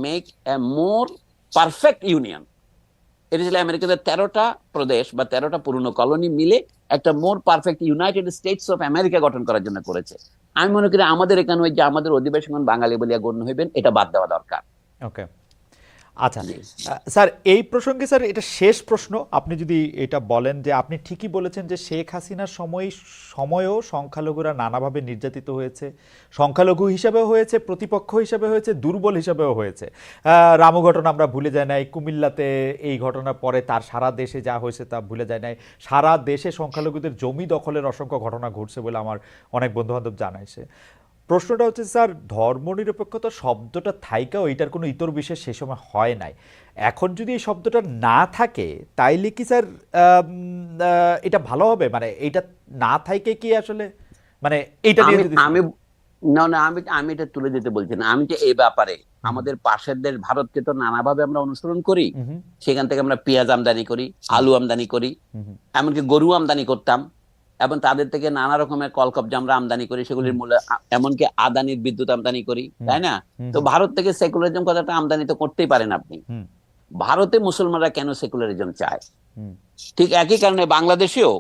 make a more perfect union. এটা ছিল আমেরিকাদের 13টা প্রদেশ বা 13টা পুরনো কলোনি মিলে একটা মোর perfect United states of America গঠন করার জন্য করেছে। আমি মনে করি আমাদের এখানে ওই যে আমাদের অধিবাসীগণ বাঙালি বলিয়া গণ্য হইবেন, এটা বাদ দেওয়া দরকার। ওকে আচ্ছা স্যার, এই প্রসঙ্গে স্যার এটা শেষ প্রশ্ন, আপনি যদি এটা বলেন যে আপনি ঠিকই বলেছেন যে শেখ হাসিনার সময়ও সংখ্যালঘুরা নানাভাবে নির্যাতিত হয়েছে, সংখ্যালঘু হিসাবেও হয়েছে, প্রতিপক্ষ হিসাবে হয়েছে, দুর্বল হিসাবেও হয়েছে। রামু ঘটনা আমরা ভুলে যাই নাই, কুমিল্লাতে এই ঘটনার পরে তার সারা দেশে যা হয়েছে তা ভুলে যায় নাই। সারা দেশে সংখ্যালঘুদের জমি দখলের অসংখ্য ঘটনা ঘটছে বলে আমার অনেক বন্ধুবান্ধব জানাইছে। প্রশ্নটা হচ্ছে স্যার, ধর্মনিরপেক্ষতা শব্দটা থাইকাও এটার কোনো ইতর বিশেষ সে সময় হয় নাই। এখন যদি এই শব্দটা না থাকে তাইলে কি স্যার এটা ভালো হবে? মানে এটা না থাইকে কি আসলে, মানে এইটা নিয়ে যদি আমি আমি এটা তুলে দিতে বলছি না। আমি যে এই ব্যাপারে আমাদের পাশের দেশ ভারতকে তো নানাভাবে আমরা অনুসরণ করি। সেখান থেকে আমরা পেঁয়াজ আমদানি করি, আলু আমদানি করি, এমনকি গরু আমদানি করতাম। এবং তাদের থেকে নানা রকমের কলকব্জা আমরা আমদানি করি, সেগুলির মূল্য এমনকি আদানির বিদ্যুৎ আমদানি করি, তাই না? তো ভারত থেকে সেকুলারিজম কথাটা আমদানি তো করতেই পারেন আপনি। ভারতে মুসলমানরা কেন সেকুলারিজম চায়? ঠিক একই কারণে বাংলাদেশেও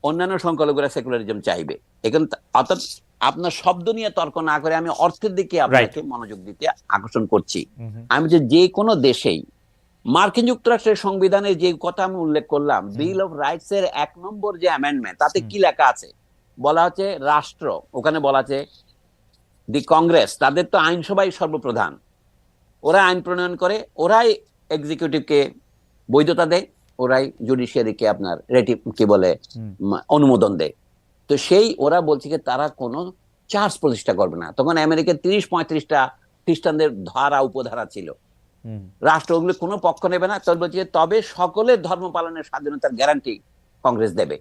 অন্যান্য সংখ্যালঘুরা সেকুলারিজম চাইবে। এখানে অর্থাৎ আপনার শব্দ নিয়ে তর্ক না করে আমি অর্থের দিকে আপনাকে মনোযোগ দিতে আকর্ষণ করছি। আমি যে কোনো দেশেই মার্কিন যুক্তরাষ্ট্রের সংবিধানের যে কথা আমি উল্লেখ করলাম, বিল অফ রাইটস এর 1 নম্বর যে অ্যামেন্ডমেন্ট, তাতে কি লেখা আছে? বলা হচ্ছে রাষ্ট্র, ওখানে বলা আছে দি কংগ্রেস, তাদের তো আইনসভাই সর্বপ্রধান, ওরা আইন প্রণয়ন করে, ওরাই এক্সিকিউটিভকে বৈধতা দেয়, ওরাই জুডিশিয়ারিকে আপনার কি বলে অনুমোদন দেয়। তো সেই ওরা বলছে যে তারা কোনো চার্জ প্রতিষ্ঠা করবে না। তখন আমেরিকার 30-35টা খ্রিস্টানদের ধারা উপধারা ছিল, রাষ্ট্র ওগুলো কোনো পক্ষ নেবে না। তবে বলছে তবে সকলের ধর্ম পালনের স্বাধীনতার গ্যারান্টি কংগ্রেস দেবে।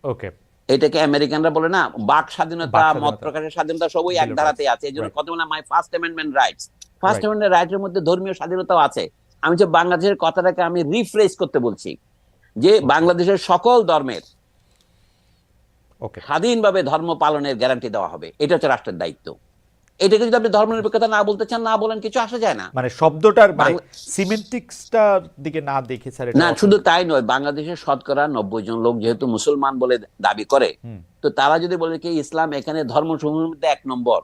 ওকে, এটাকে আমেরিকানরা বলে না বাক স্বাধীনতা, মত প্রকাশের স্বাধীনতা, সবই এক ধারাতে আছে। এই জন্য কত বলে my first amendment rights. First amendment রাইটের মধ্যে ধর্মীয় স্বাধীনতাও আছে। আমি যে বাংলাদেশের কথাটাকে আমি রিফ্রেশ করতে বলছি যে বাংলাদেশের সকল ধর্মের স্বাধীনভাবে ধর্ম পালনের গ্যারান্টি দেওয়া হবে, এটা হচ্ছে রাষ্ট্রের দায়িত্ব। এটাকে যদি আপনি ধর্মনিরপেক্ষতা না বলতে চান, না বলেন, কিছু আসা যায় না। মানে শব্দটার সিমেন্টিক্সটার দিকে না দেখে স্যার না, শুধু তাই নয়, বাংলাদেশের শতকরা 90 জন লোক যেহেতু মুসলমান বলে দাবি করে, তো তারা যদি বলে কি ইসলাম এখানে ধর্ম সমূহের মধ্যে 1 নম্বর,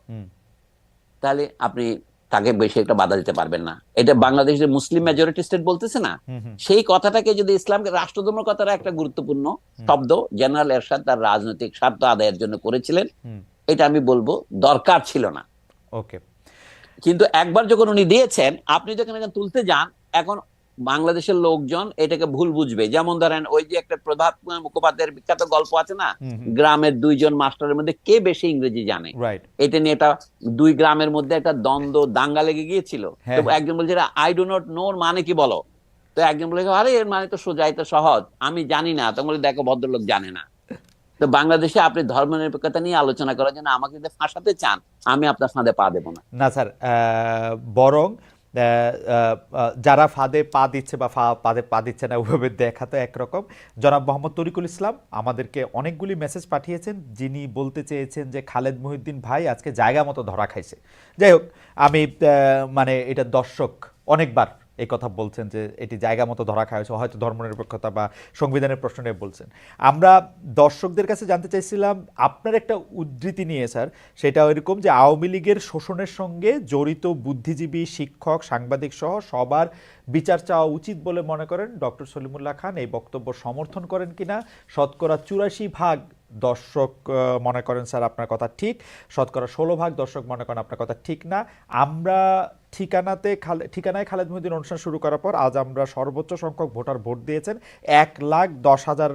তাহলে আপনি তাকে বেশি একটা বাধা দিতে পারবেন না। এটা বাংলাদেশের মুসলিম মেজরিটি স্টেট বলতেছে না, সেই কথাটাকে যদি ইসলামকে রাষ্ট্রধর্মের কথাটা একটা গুরুত্বপূর্ণ শব্দ জেনারেল এরশাদ তার রাজনৈতিক স্বার্থ আদায়ের জন্য করেছিলেন, এটা আমি বলবো দরকার ছিল না। ওকে, কিন্তু একবার যখন উনি দিয়েছেন, আপনি যখন এখানে তুলতে যান, এখন বাংলাদেশের লোকজন এটাকে ভুল বুঝবে। যেমন ধরেন ওই যে একটা প্রভাত মুখোপাধ্যায়ের বিখ্যাত গল্প আছে না, গ্রামের 2 জন মাস্টারের মধ্যে কে বেশি ইংরেজি জানে, এটা নিয়ে একটা 2 গ্রামের মধ্যে একটা দ্বন্দ্ব দাঙ্গা লেগে গিয়েছিল। তো একজন বলছে আই ডু নট নো মানে কি বলো, তো একজন বলে আরে এর মানে তো সোজা, এটা সহজ, আমি জানি না। তখন বলে দেখো ভদ্রলোক জানে না। তো বাংলাদেশে আপনি ধর্মনিরপেক্ষতা নিয়ে আলোচনা করার জন্য আমাকে যদি ফাঁসাতে চান, আমি আপনার ফাঁদে পা দেবো না। না স্যার, বরং যারা ফাঁদে পা দিচ্ছে বা ফাঁদে পা দিচ্ছে না ওভাবে দেখা তো একরকম। জনাব মোহাম্মদ তরিকুল ইসলাম আমাদেরকে অনেকগুলি মেসেজ পাঠিয়েছেন, যিনি বলতে চেয়েছেন যে খালেদ মহিউদ্দিন ভাই আজকে জায়গা মতো ধরা খাইছে। যাই হোক, আমি মানে এটা দর্শক অনেকবার এই কথা বলছেন যে এটি জায়গা মতো ধরা খাওয়া হয়েছে, হয়তো ধর্মনিরপেক্ষতা বা সংবিধানের প্রশ্ন নিয়ে বলছেন। আমরা দর্শকদের কাছে জানতে চাইছিলাম আপনার একটা উদ্ধৃতি নিয়ে স্যার, সেটা এরকম যে আওয়ামী লীগের শোষণের সঙ্গে জড়িত বুদ্ধিজীবী, শিক্ষক, সাংবাদিক সহ সবার বিচার চাওয়া উচিত বলে মনে করেন ডক্টর সলিমুল্লাহ খান। এই বক্তব্য সমর্থন করেন কিনা? শতকরা 84% দর্শক মনে করেন স্যার আপনার কথা ঠিক, শতকরা 16% দর্শক মনে করেন আপনার কথা ঠিক না। আমরা ঠিকানায় খালেদ মহিউদ্দিন অনুষ্ঠান শুরু করার পর আজ আমরা সর্বোচ্চ সংখ্যক ভোটার ভোট দিয়েছেন। 1,10,000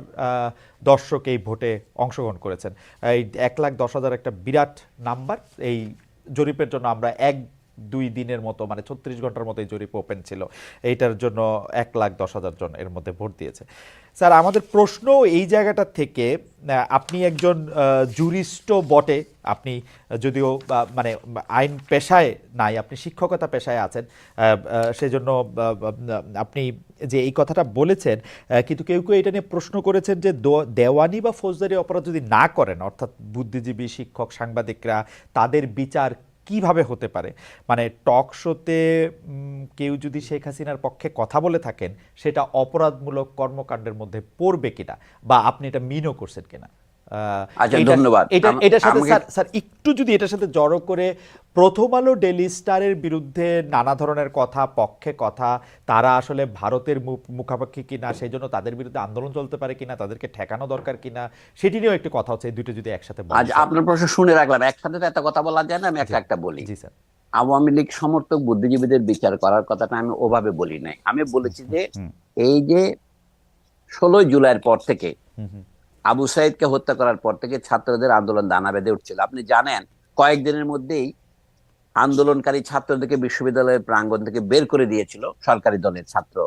দর্শক এই ভোটে অংশগ্রহণ করেছেন। এই 1,10,000 একটা বিরাট নাম্বার। এই জরিপের জন্য আমরা 1-2 দিনের মতো, মানে 36 ঘন্টার মতো এই জরিপ ওপেন ছিল। এইটার জন্য 1,10,000 জন এর মধ্যে ভোট দিয়েছে। স্যার, আমাদের প্রশ্ন এই জায়গাটা থেকে, আপনি একজন জুরিস্টও বটে, আপনি যদিও মানে আইন পেশায় নাই, আপনি শিক্ষকতা পেশায় আছেন, সেজন্য আপনি যে এই কথাটা বলেছেন, কিন্তু কেউ কেউ এটা নিয়ে প্রশ্ন করেছেন যে দেওয়ানি বা ফৌজদারি অপরাধ যদি না করেন, অর্থাৎ বুদ্ধিজীবী, শিক্ষক, সাংবাদিকরা, তাদের বিচার কিভাবে হতে পারে? মানে টক শোতে কেউ যদি শেখ হাসিনার পক্ষে কথা বলে থাকেন, সেটা অপরাধমূলক কর্মকাণ্ডের মধ্যে পড়বে কিনা, বা আপনি এটা মিনও করছেন কিনা? ধন্যবাদ। এটার সাথে স্যার একটু যদি এটার সাথে জড়ো করে, প্রথম আলো, ডেইলি স্টারের বিরুদ্ধে নানা ধরনের কথা, পক্ষে কথা, তারা আসলে ভারতের মুখাপেক্ষী কিনা, সেই জন্য তাদের বিরুদ্ধে আন্দোলন চলতে পারে কিনা, তাদেরকে ঠেকানো দরকার কিনা, সেটি নিয়েও একটু কথা হচ্ছে। এই দুটো যদি একসাথে বলেন। আজ আপনার প্রশ্ন শুনে রাখলাম, একসাথে তো এত কথা বলা যায় না, আমি একটা বলি। জি স্যার। আওয়ামী লীগ সমর্থক বুদ্ধিজীবীদের বিচার করার কথাটা আমি ওভাবে বলি নাই। আমি বলেছি যে এই যে 16 জুলাইয়ের পর থেকে, আবু সাইদকে হত্যা করার পর থেকে ছাত্রদের আন্দোলন দানা বেঁধে উঠছিল। আপনি জানেন কয়েকদিনের মধ্যেই আন্দোলনকারী ছাত্রদেরকে বিশ্ববিদ্যালয়ের প্রাঙ্গণ থেকে বের করে দিয়েছিল সরকারি দলের ছাত্র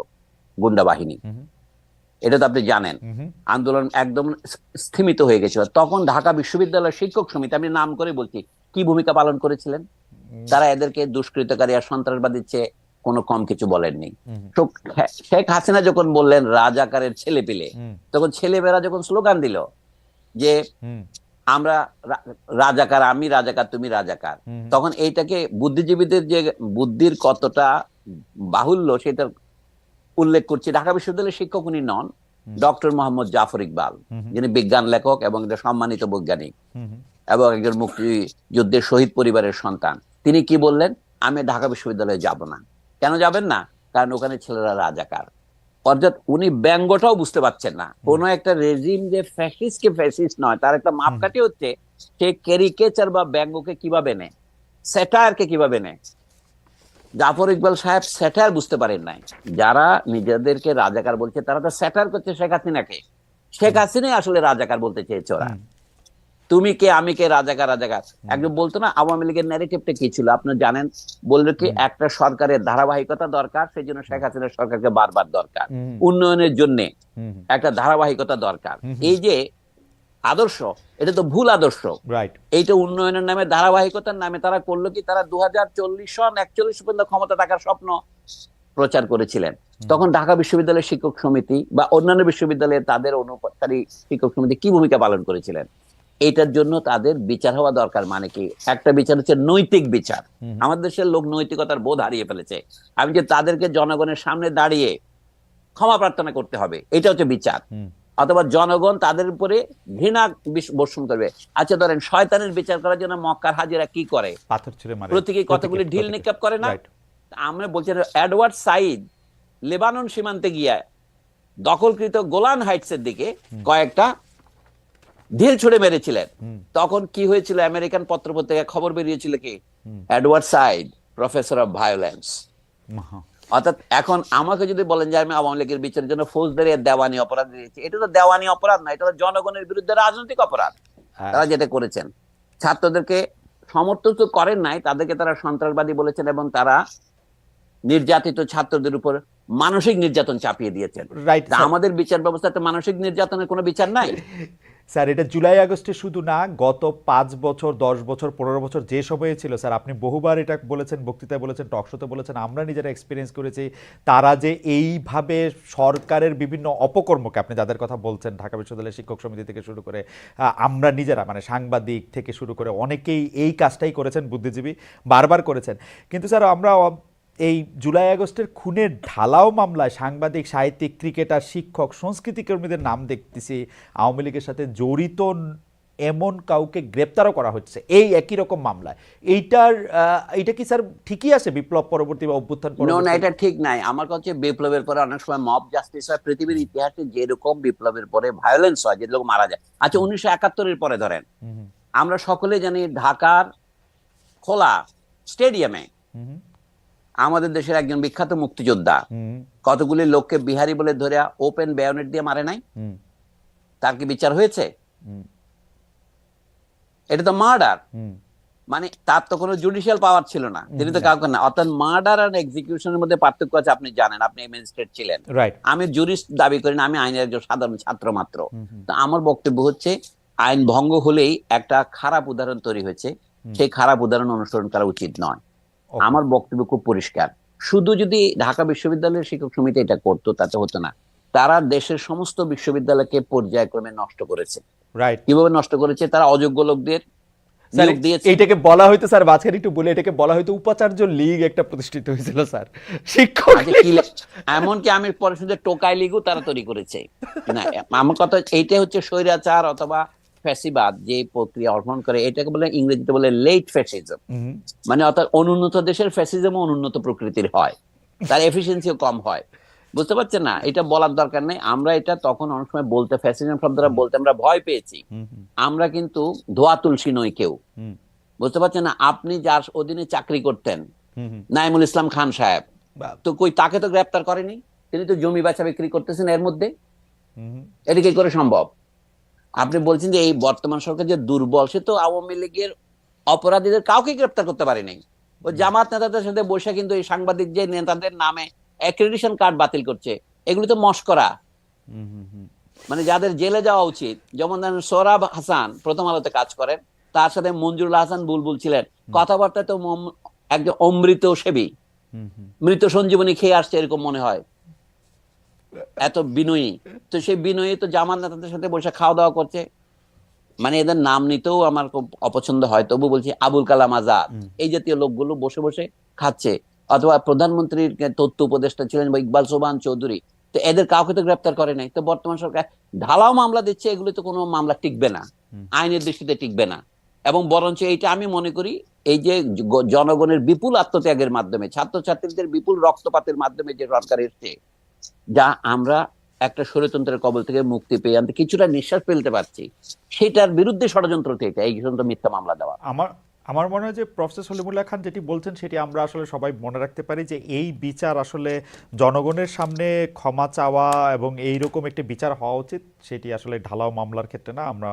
গুন্ডা বাহিনী। এটা তো আপনি জানেন। আন্দোলন একদম স্থিমিত হয়ে গেছিল। তখন ঢাকা বিশ্ববিদ্যালয়ের শিক্ষক সমিতি, আমি নাম করে বলছি, কি ভূমিকা পালন করেছিলেন? তারা এদেরকে দুষ্কৃতকারী আর সন্ত্রাসবাদীর চেয়ে কোনো কম কিছু বলেননি। শেখ হাসিনা যখন বললেন রাজাকারের ছেলে পেলে, তখন ছেলেমেয়েরা যখন স্লোগান দিল, যে হুম আমরা রাজাকার, আমি রাজাকার, তুমি রাজাকার। হুম তখন এইটাকে বুদ্ধিজীবীদের যে বুদ্ধির কতটা বাহুল্য সেটা উল্লেখ করছি। ঢাকা বিশ্ববিদ্যালয়ের শিক্ষক উনি নন, হুম ডক্টর মোহাম্মদ জাফর ইকবাল, হুম যিনি বিজ্ঞান লেখক এবং একটা সম্মানিত বৈজ্ঞানিক হুম এবং একজন মুক্তিযুদ্ধের শহীদ পরিবারের সন্তান। তিনি কি বললেন, আমি ঢাকা বিশ্ববিদ্যালয়ে যাব না। কেন যাবেন না? কারণ ওখানে ছেলেরা রাজাকার। অর্থাৎ উনি ব্যঙ্গটাও বুঝতে পারছেন না। কোন একটা রেজিম যে ফ্যাসিস্ট কে ফ্যাসিস্ট নয়, তার একটা হুম মাপকাঠি হচ্ছে সে ক্যারিকেচার বা ব্যঙ্গকে কিভাবে নেয়, স্যাটায়ারকে কিভাবে নেয়। জাফর ইকবাল সাহেব স্যাটায়ার বুঝতে পারেন নাই। যারা নিজেদেরকে রাজাকার বলছে তারা তো স্যাটায়ার করছে শেখ হাসিনাকে। শেখ হাসিনাই আসলে রাজাকার বলতে চেয়েছে ওরা। হুম তুমি কে, আমি কে, রাজাকার রাজাকার। হুম একজন বলতো না আওয়ামী লীগের ন্যারেটিভটা কি ছিল আপনি জানেন? বললো কি, হুম একটা সরকারের ধারাবাহিকতা দরকার, সেই জন্য শেখ হাসিনার সরকারকে বারবার দরকার। হুম উন্নয়নের জন্য হুম একটা ধারাবাহিকতা দরকার। হুম এই যে আদর্শ, এটা তো ভুল আদর্শ। রাইট এইটা উন্নয়নের নামে, ধারাবাহিকতার নামে তারা করলো কি, তারা 2040 সন 41 পর্যন্ত ক্ষমতা থাকার স্বপ্ন প্রচার করেছিলেন। তখন ঢাকা বিশ্ববিদ্যালয়ের শিক্ষক সমিতি বা অন্যান্য বিশ্ববিদ্যালয়ে তাদের অনুপাতকারী শিক্ষক সমিতি কি ভূমিকা পালন করেছিলেন? এটার জন্য তাদের বিচার হওয়া দরকার। মানে কি, একটা বিচার হচ্ছে নৈতিক বিচার। হুম আমাদের দেশের লোক নৈতিকতার বোধ হারিয়ে ফেলেছে। আমি যে তাদেরকে জনগণের সামনে দাঁড়িয়ে ক্ষমা প্রার্থনা করতে হবে, এটা হচ্ছে বিচার। হুম অথবা জনগণ তাদের উপরে ঘৃণা বর্ষণ করবে। আচ্ছা ধরেন, শয়তানের বিচার করার জন্য মক্কার হাজিরা কি করে? পাথর ছুঁড়ে মারে প্রতীকী কতগুলি ঢিল নিক্ষেপ করে না? রাইট আমরা বলছি এডওয়ার্ড সাইদ লেবানন সীমান্তে গিয়ে দখলকৃত গোলান হাইটস এর দিকে কয়েকটা ঢিল ছুড়ে মেরেছিলেন। হুম তখন কি হয়েছিল? আমেরিকান পত্রপত্রিকায় খবর বেরিয়েছিল কি, hmm Edward Said professor of violence. মহা অর্থাৎ এখন আমাকে যদি বলেন যে আমি আওয়ামী লীগের বিচারের জন্য ফৌজদারি আর দেওয়ানি অপরাধ দিয়েছি, এটা তো দেওয়ানি অপরাধ না, এটা তো জনগণের বিরুদ্ধে রাজনৈতিক অপরাধ। হ্যাঁ তারা যেটা করেছেন, ছাত্রদেরকে সমর্থন তো করেন নাই, তাদেরকে তারা সন্ত্রাসবাদী বলেছেন এবং তারা নির্যাতিত ছাত্রদের উপর মানসিক নির্যাতন চাপিয়ে দিয়েছেন। রাইট তা আমাদের বিচার ব্যবস্থাতে মানসিক নির্যাতনের কোনো বিচার নাই। স্যার, এটা জুলাই আগস্টে শুধু না, গত 5 বছর 10 বছর 15 বছর যে সময়ে ছিল স্যার, আপনি বহুবার এটা বলেছেন, বক্তৃতায় বলেছেন, টকশোতে বলেছেন, আমরা নিজেরা এক্সপিরিয়েন্স করেছি। তারা যে এইভাবে সরকারের বিভিন্ন অপকর্মকে, আপনি যাদের কথা বলছেন, ঢাকা বিশ্ববিদ্যালয়ের শিক্ষক সমিতি থেকে শুরু করে আমরা নিজেরা, মানে সাংবাদিক থেকে শুরু করে অনেকেই এই কাজটাই করেছেন, বুদ্ধিজীবী বারবার করেছেন। কিন্তু স্যার, আমরা এই জুলাই আগস্টের খুনের ঢালাও মামলায় সাংবাদিক, সাহিত্যিক, ক্রিকেটার, শিক্ষক, সংস্কৃতি কর্মীদের নাম দেখতেছি আওয়ামী লীগের সাথে জড়িত এমন কাউকে গ্রেপ্তারও করা হচ্ছে এই একই রকম মামলায়। এইটা কি স্যার ঠিকই আছে বিপ্লব পরবর্তী বা অভ্যুত্থান না, পরবর্তী? এটা ঠিক নাই। আমার কাছে বিপ্লবের পরে অনেক সময় মব জাস্টিস হয়। পৃথিবীর ইতিহাসে যেরকম বিপ্লবের পরে ভায়োলেন্স হয়, যে লোক মারা যায়। আচ্ছা, 1971-এর পরে ধরেন, হুম আমরা সকলে জানি ঢাকার খোলা স্টেডিয়ামে হুম আমাদের দেশের একজন বিখ্যাত মুক্তিযোদ্ধা হুম কতগুলি লোককে বিহারি বলে ধরে ওপেন বায়োনেট দিয়ে মারে নাই? হুম তার কি বিচার হয়েছে? হুম এটা তো মার্ডার। হুম মানে তার তো কোনো জুডিশিয়াল পাওয়ার ছিল না, তিনি তো কাউকে না। অর্থাৎ মার্ডার আর এক্সিকিউশনের মধ্যে পার্থক্য আছে। আপনি জানেন, আপনি ম্যাজিস্ট্রেট ছিলেন। রাইট আমি জুরিস্ট দাবি করি না, আমি আইনের একজন সাধারণ ছাত্র মাত্র। তো আমার বক্তব্য হচ্ছে, আইন ভঙ্গ হলেই একটা খারাপ উদাহরণ তৈরি হয়েছে, সেই খারাপ উদাহরণ অনুসরণ করা উচিত নয়। ওকে আমার বক্তব্য খুব পরিষ্কার। শুধু যদি ঢাকা বিশ্ববিদ্যালয়ের শিক্ষক সমিতি এটা করতো তাতে হতো না। তারা দেশের সমস্ত বিশ্ববিদ্যালয়কে পর্যায়ক্রমে নষ্ট করেছে। রাইট কিভাবে নষ্ট করেছে? তারা অযোগ্য লোকদের স্যার, নিয়োগ দিয়েছে। এইটাকে বলা হয়তো স্যার, মাঝখানে একটু বলে, এটাকে বলা হয়তো উপাচার্য লীগ একটা প্রতিষ্ঠিত হয়েছিল স্যার, শিক্ষক আচ্ছা, লীগ। কি এমনকি আমি পরে শুনছি টোকাই লীগও তারা তৈরি করেছে। না, আমার কথা এইটা হচ্ছে স্বৈরাচার অথবা ফ্যাসিবাদ যে প্রক্রিয়া অর্পণ করে, এটাকে বলে ইংরেজিতে বলে লেট ফ্যাসিজম। হুম মানে অর্থাৎ অনুন্নত দেশের ফ্যাসিজমও অনুন্নত প্রকৃতির হয়, তার এফিসিয়েন্সিও কম হয়। বুঝতে পারছেন না? এটা বলার দরকার নেই। আমরা এটা তখন অনেক সময় বলতে, ফ্যাসিজম শব্দটা বলতে আমরা ভয় পেয়েছি। হুম হুম আমরা কিন্তু ধোয়া তুলসী নই কেউ। হুম বুঝতে পারছেন না? আপনি যার অধীনে চাকরি করতেন, হুম হুম নাইমুল ইসলাম খান সাহেব, বা- তো কই তাকে তো গ্রেপ্তার করেনি? তিনি তো জমি বেচা বিক্রি করতেছেন এর মধ্যে। হুম এটা কি করে সম্ভব? আপনি বলছেন যে এই বর্তমান সরকার যে দুর্বল, সে তো আওয়ামী লীগের অপরাধীদের কাউকে গ্রেপ্তার করতে পারেনি। ও জামাত নেতাদের সাথে বসে কিন্তু এই সাংবাদিক যে নেতাদের নামে অ্যাক্রেডিটেশন কার্ড বাতিল করছে। এগুলি তো মশকরা। হুম হুম হুম মানে যাদের জেলে যাওয়া উচিত, যেমন ধরেন সোহরাব হাসান প্রথম আলোতে কাজ করেন, তার সাথে মঞ্জুরুল হাসান বুলবুল ছিলেন, কথাবার্তা তো একজন অমৃত সেবী, হুম হুম মৃত সঞ্জীবনী খেয়ে আসছে এরকম মনে হয়, এত বিনয়ী। তো সেই বিনয়ী তো জামাত নেতাদের সাথে বসে খাওয়া দাওয়া করছে। মানে এদের নাম নিতেও আমার খুব অপছন্দ হয়, তবু বলছি আবুল কালাম আজাদ, হুম, এই জাতীয় লোকগুলো বসে বসে খাচ্ছে। অথবা প্রধানমন্ত্রীর তথ্য উপদেষ্টা ছিলেন বা ইকবাল সোবহান চৌধুরী, তো এদের কাউকে তো গ্রেপ্তার করে নাই। তো বর্তমান সরকার ঢালাও মামলা দিচ্ছে, এগুলো তো কোনো মামলা টিকবে না, হুম, আইনের দৃষ্টিতে টিকবে না। এবং বরঞ্চ এইটা আমি মনে করি, এই যে জনগণের বিপুল আত্মত্যাগের মাধ্যমে, ছাত্রছাত্রীদের বিপুল রক্তপাতের মাধ্যমে যে সরকার এসছে, যা আমরা একটা স্বৈরতন্ত্রের কবল থেকে মুক্তি পেয়ে আমরা কিছুটা নিঃশ্বাস ফেলতে পারছি, সেটার বিরুদ্ধে ষড়যন্ত্র থেকে এই পর্যন্ত মিথ্যা মামলা দেওয়া। আমার আমার মনে হয় যে প্রফেসর সলিমুল্লাহ খান যেটি বলছেন সেটি আমরা আসলে সবাই মনে রাখতে পারি, যে এই বিচার আসলে জনগণের সামনে ক্ষমা চাওয়া এবং এই রকম একটি বিচার হওয়া উচিত, সেটি আসলে ঢালাও মামলার ক্ষেত্রে না। আমরা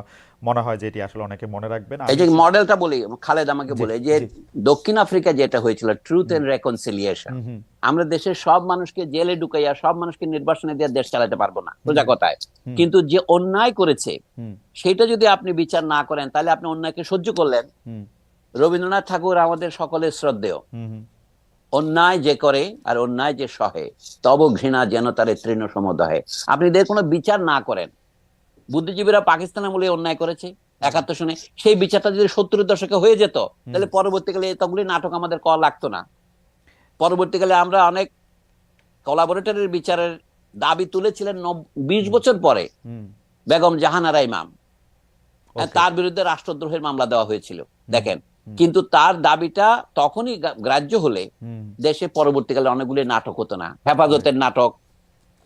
মনে হয় যে এটি আসলে অনেকে মনে রাখবেন। এই আমি যে মডেলটা বলি, খালেদ আমাকে জি বলে যে জি দক্ষিণ আফ্রিকা যেটা হয়েছিল ট্রুথ হুম এন্ড রেকনসিলিয়েশন, হুম হুম আমরা দেশের সব মানুষকে জেলে ঢুকাইয়া সব মানুষকে নির্বাসনে দিয়ে দেশ চালাতে পারবো না হুম সোজা কথায়। হুম কিন্তু যে অন্যায় করেছে হুম সেটা যদি আপনি বিচার না করেন, তাহলে আপনি অন্যায়কে সহ্য করলেন। হুম রবীন্দ্রনাথ ঠাকুর আমাদের সকলের শ্রদ্ধেয়, হুম হুম অন্যায় যে করে আর অন্যায় যে সহে, তব ঘৃণা যেন তারে তৃণ সমদহে। আপনি এদের কোনো বিচার না করেন, বুদ্ধিজীবীরা পাকিস্তান আমলে অন্যায় করেছে 71 সনে, সেই বিচারটা যদি 70-এর দশকে হয়ে যেত, হুম তাহলে পরবর্তীকালে এতগুলি নাটক আমাদের করা লাগতো না। পরবর্তীকালে আমরা অনেক কোলাবরেটরের বিচারের দাবি তুলেছিলেন 20 হুম বছর পরে, হুম বেগম জাহানারা ইমাম, ওকে তার বিরুদ্ধে রাষ্ট্রদ্রোহের মামলা দেওয়া হয়েছিল হুম দেখেন। হুম কিন্তু তার দাবিটা তখনই গ্রাহ্য হলে হুম দেশে পরবর্তীকালে অনেকগুলি নাটক হতো না, রাইট হেফাজতের নাটক,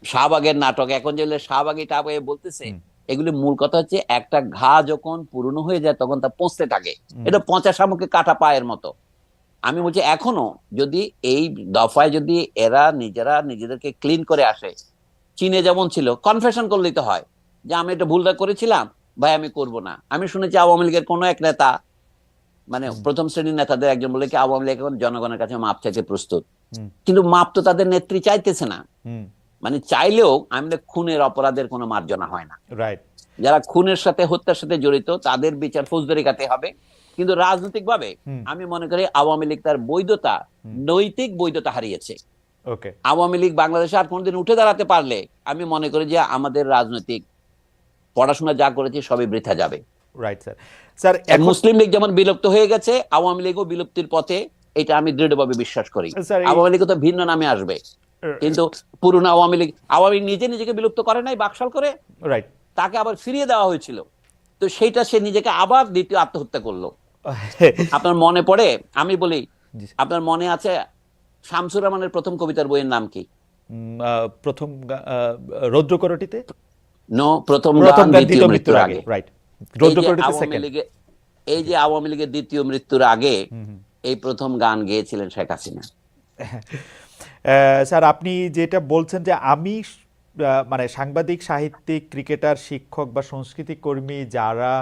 শাহবাগের নাটক। এখন যেগুলো শাহবাগী টাবে বলতেছে, হুম এগুলি মূল কথা হচ্ছে একটা ঘা যখন পুরনো হয়ে যায় তখন তা পচতে থাকে, হুম এটা পচা শামুকে কাটা পায়ের মতো। আমি বলছি এখনো যদি এই দফায় যদি এরা নিজেরা নিজেদেরকে ক্লিন করে আসে, চীনে যেমন ছিল, কনফেশন করলেই তো হয় যে আমি এটা ভুলটা করেছিলাম, ভাই আমি করব না। আমি শুনেছি আওয়ামী লীগের কোন এক নেতা, মানে হুম প্রথম শ্রেণীর নেতাদের একজন বলে কি আওয়ামী লীগ এখন জনগণের কাছে মাপ চাইতে প্রস্তুত। হুম কিন্তু মাপ তো তাদের নেত্রী চাইতেছে না। হুম মানে চাইলেও আমাদের খুনের অপরাধের কোনো মার্জনা হয় না। রাইট যারা খুনের সাথে হত্যার সাথে জড়িত তাদের বিচার ফৌজদারি কাটে হবে। কিন্তু রাজনৈতিক ভাবে হুম আমি মনে করি আওয়ামী লীগ তার বৈধতা, হুম নৈতিক বৈধতা হারিয়েছে। ওকে আওয়ামী লীগ বাংলাদেশে আর কোনোদিন উঠে দাঁড়াতে পারলে আমি মনে করি যে আমাদের রাজনৈতিক পড়াশোনা যা করেছে সবই বৃথা যাবে। Right sir. স্যার আর এখন মুসলিম লীগ যেমন বিলুপ্ত হয়ে গেছে, আওয়ামী লীগও বিলুপ্তির পথে, এটা আমি দৃঢ়ভাবে বিশ্বাস করি। স্যার এই আওয়ামী লীগও তো ভিন্ন নামে আসবে, কিন্তু পুরনো আওয়ামী লীগ নিজে নিজেকে বিলুপ্ত করে নাই বাকশাল করে, রাইট তাকে আবার ফিরিয়ে দেওয়া হয়েছিল। তো সেইটা সে নিজেকে আবার দ্বিতীয় আত্মহত্যা করলো। আপনার মনে পড়ে, আমি বলি, জি আপনার মনে আছে শামসুর রহমানের প্রথম কবিতার বইয়ের নাম কি? প্রথম রৌদ্রকরটিতে নো, প্রথম প্রথম গান গান দ্বিতীয় দ্বিতীয় মৃত্যুর মৃত্যুর আগে, আগে। রাইট। এই যে রৌদ্রকরটিতে আওয়ামী সেকেন্ড। লীগের এই জি যে আওয়ামী লীগের দ্বিতীয় মৃত্যুর আগে হুম হুম এই প্রথম গান গেয়েছিলেন শেখ হাসিনা। স্যার আপনি যেটা বলছেন যে আমি মানে সাংবাদিক, সাহিত্যিক, ক্রিকেটার, শিক্ষক বা সংস্কৃতি কর্মী যারা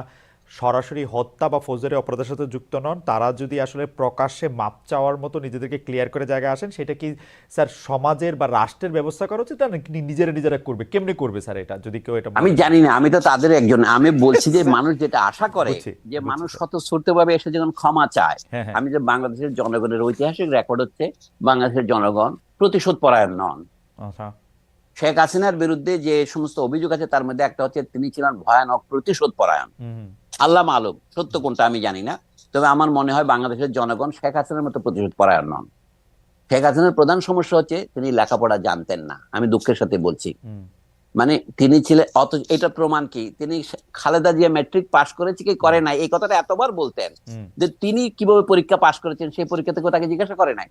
সরাসরি হত্যা বা ফৌজদারি অপরাধের সাথে যুক্ত নন, তারা যদি আসলে প্রকাশ্যে মাপ চাওয়ার মতো নিজেদেরকে ক্লিয়ার করে জায়গায় আসেন, সেটা কি স্যার সমাজের বা রাষ্ট্রের ব্যবস্থা করা উচিত, না নিজেরা নিজেরা করবে? কেমনে করবে স্যার এটা, যদি কেউ এটা আমি মনে জানি না, আমি তো তাদের একজন। আমি বলছি যে স্যার, মানুষ যেটা আশা করে, বুঝছি যে বুঝছি মানুষ স্যার। স্বতঃস্ফূর্ত ভাবে এসে যখন ক্ষমা চায়। হ্যাঁ হ্যাঁ আমি যে বাংলাদেশের জনগণের ঐতিহাসিক রেকর্ড হচ্ছে, বাংলাদেশের জনগণ প্রতিশোধ পরায়ণ নন। আচ্ছা শেখ হাসিনার বিরুদ্ধে যে সমস্ত অভিযোগ আছে তার মধ্যে একটা হচ্ছে তিনি ছিলেন ভয়ানক প্রতিশোধ পরায়ণ। হুম হুম আল্লাহ মালুম সত্য কোনটা আমি জানি না, তবে আমার মনে হয় বাংলাদেশের জনগণ শেখ হাসিনার মতো প্রতিশোধ পরায়ণ নন। শেখ হাসিনার প্রধান সমস্যা হচ্ছে তিনি লেখাপড়া জানতেন না, আমি দুঃখের সাথে বলছি। হুম মানে তিনি ছিলেন অত, এটা প্রমাণ কি, তিনি খালেদা জিয়া ম্যাট্রিক পাশ করেছে কি হুম করে নাই এই কথাটা এতবার বলতেন, হুম যে তিনি কিভাবে পরীক্ষা পাশ করেছেন সেই পরীক্ষা থেকে তাকে জিজ্ঞাসা করে নাই।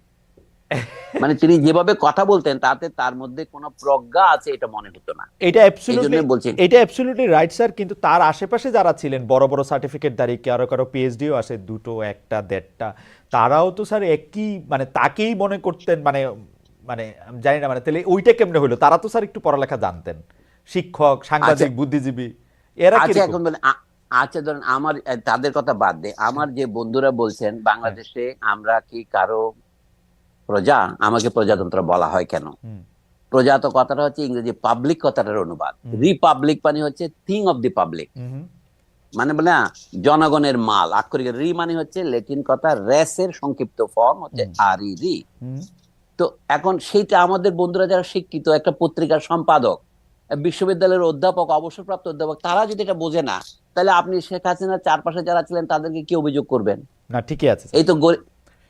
মানে তিনি যেভাবে কথা বলতেন তাতে তার মধ্যে কোনো প্রজ্ঞা আছে এটা মনে হতো না। এটা এই জন্য অ্যাবসলিউটলি, বলছি। এটা অ্যাবসলিউটলি রাইট স্যার। কিন্তু তার আশেপাশে যারা ছিলেন বড় বড় সার্টিফিকেটধারী, কারো কারো পিএইচডিও আছে, দুটো একটা দেড়টা, তারাও তো স্যার একই মানে তাকেই মনে করতেন, মানে মানে আমি জানি না, মানে তাহলে ওইটা কেমনে হইলো? তারা তো স্যার একটু পড়ালেখা জানতেন, শিক্ষক, আচ্ছা, সাংবাদিক, বুদ্ধিজীবী, এরা আচ্ছা কিরকম? এখন বলেন আচ্ছা ধরেন আমার তাদের কথা বাদ দে, আমার যে বন্ধুরা বলছেন হ্যাঁ বাংলাদেশে আমরা কি কারো প্রজা, আমাকে প্রজাতন্ত্র বলা হয় কেন? হুম প্রজা তো কথাটা হচ্ছে ইংরেজি পাবলিক কথাটার অনুবাদ। হুম রিপাবলিক মানে হচ্ছে থিং অফ দি পাবলিক, হুম মানে বলে না, জনগণের মাল। আক্ষরিক রি মানে হচ্ছে ল্যাটিন কথা রেসের সংক্ষিপ্ত ফর্ম হচ্ছে হুম আর ই রি। হুম তো এখন সেইটা আমাদের বন্ধুরা যারা শিক্ষিত, একটা পত্রিকার সম্পাদক, বিশ্ববিদ্যালয়ের অধ্যাপক, অবসরপ্রাপ্ত অধ্যাপক, তারা যদি এটা বোঝে না, তাহলে আপনি শেখ হাসিনার চারপাশে যারা ছিলেন তাদেরকে কি অভিযোগ করবেন? না ঠিকই আছে এই স্যার। তো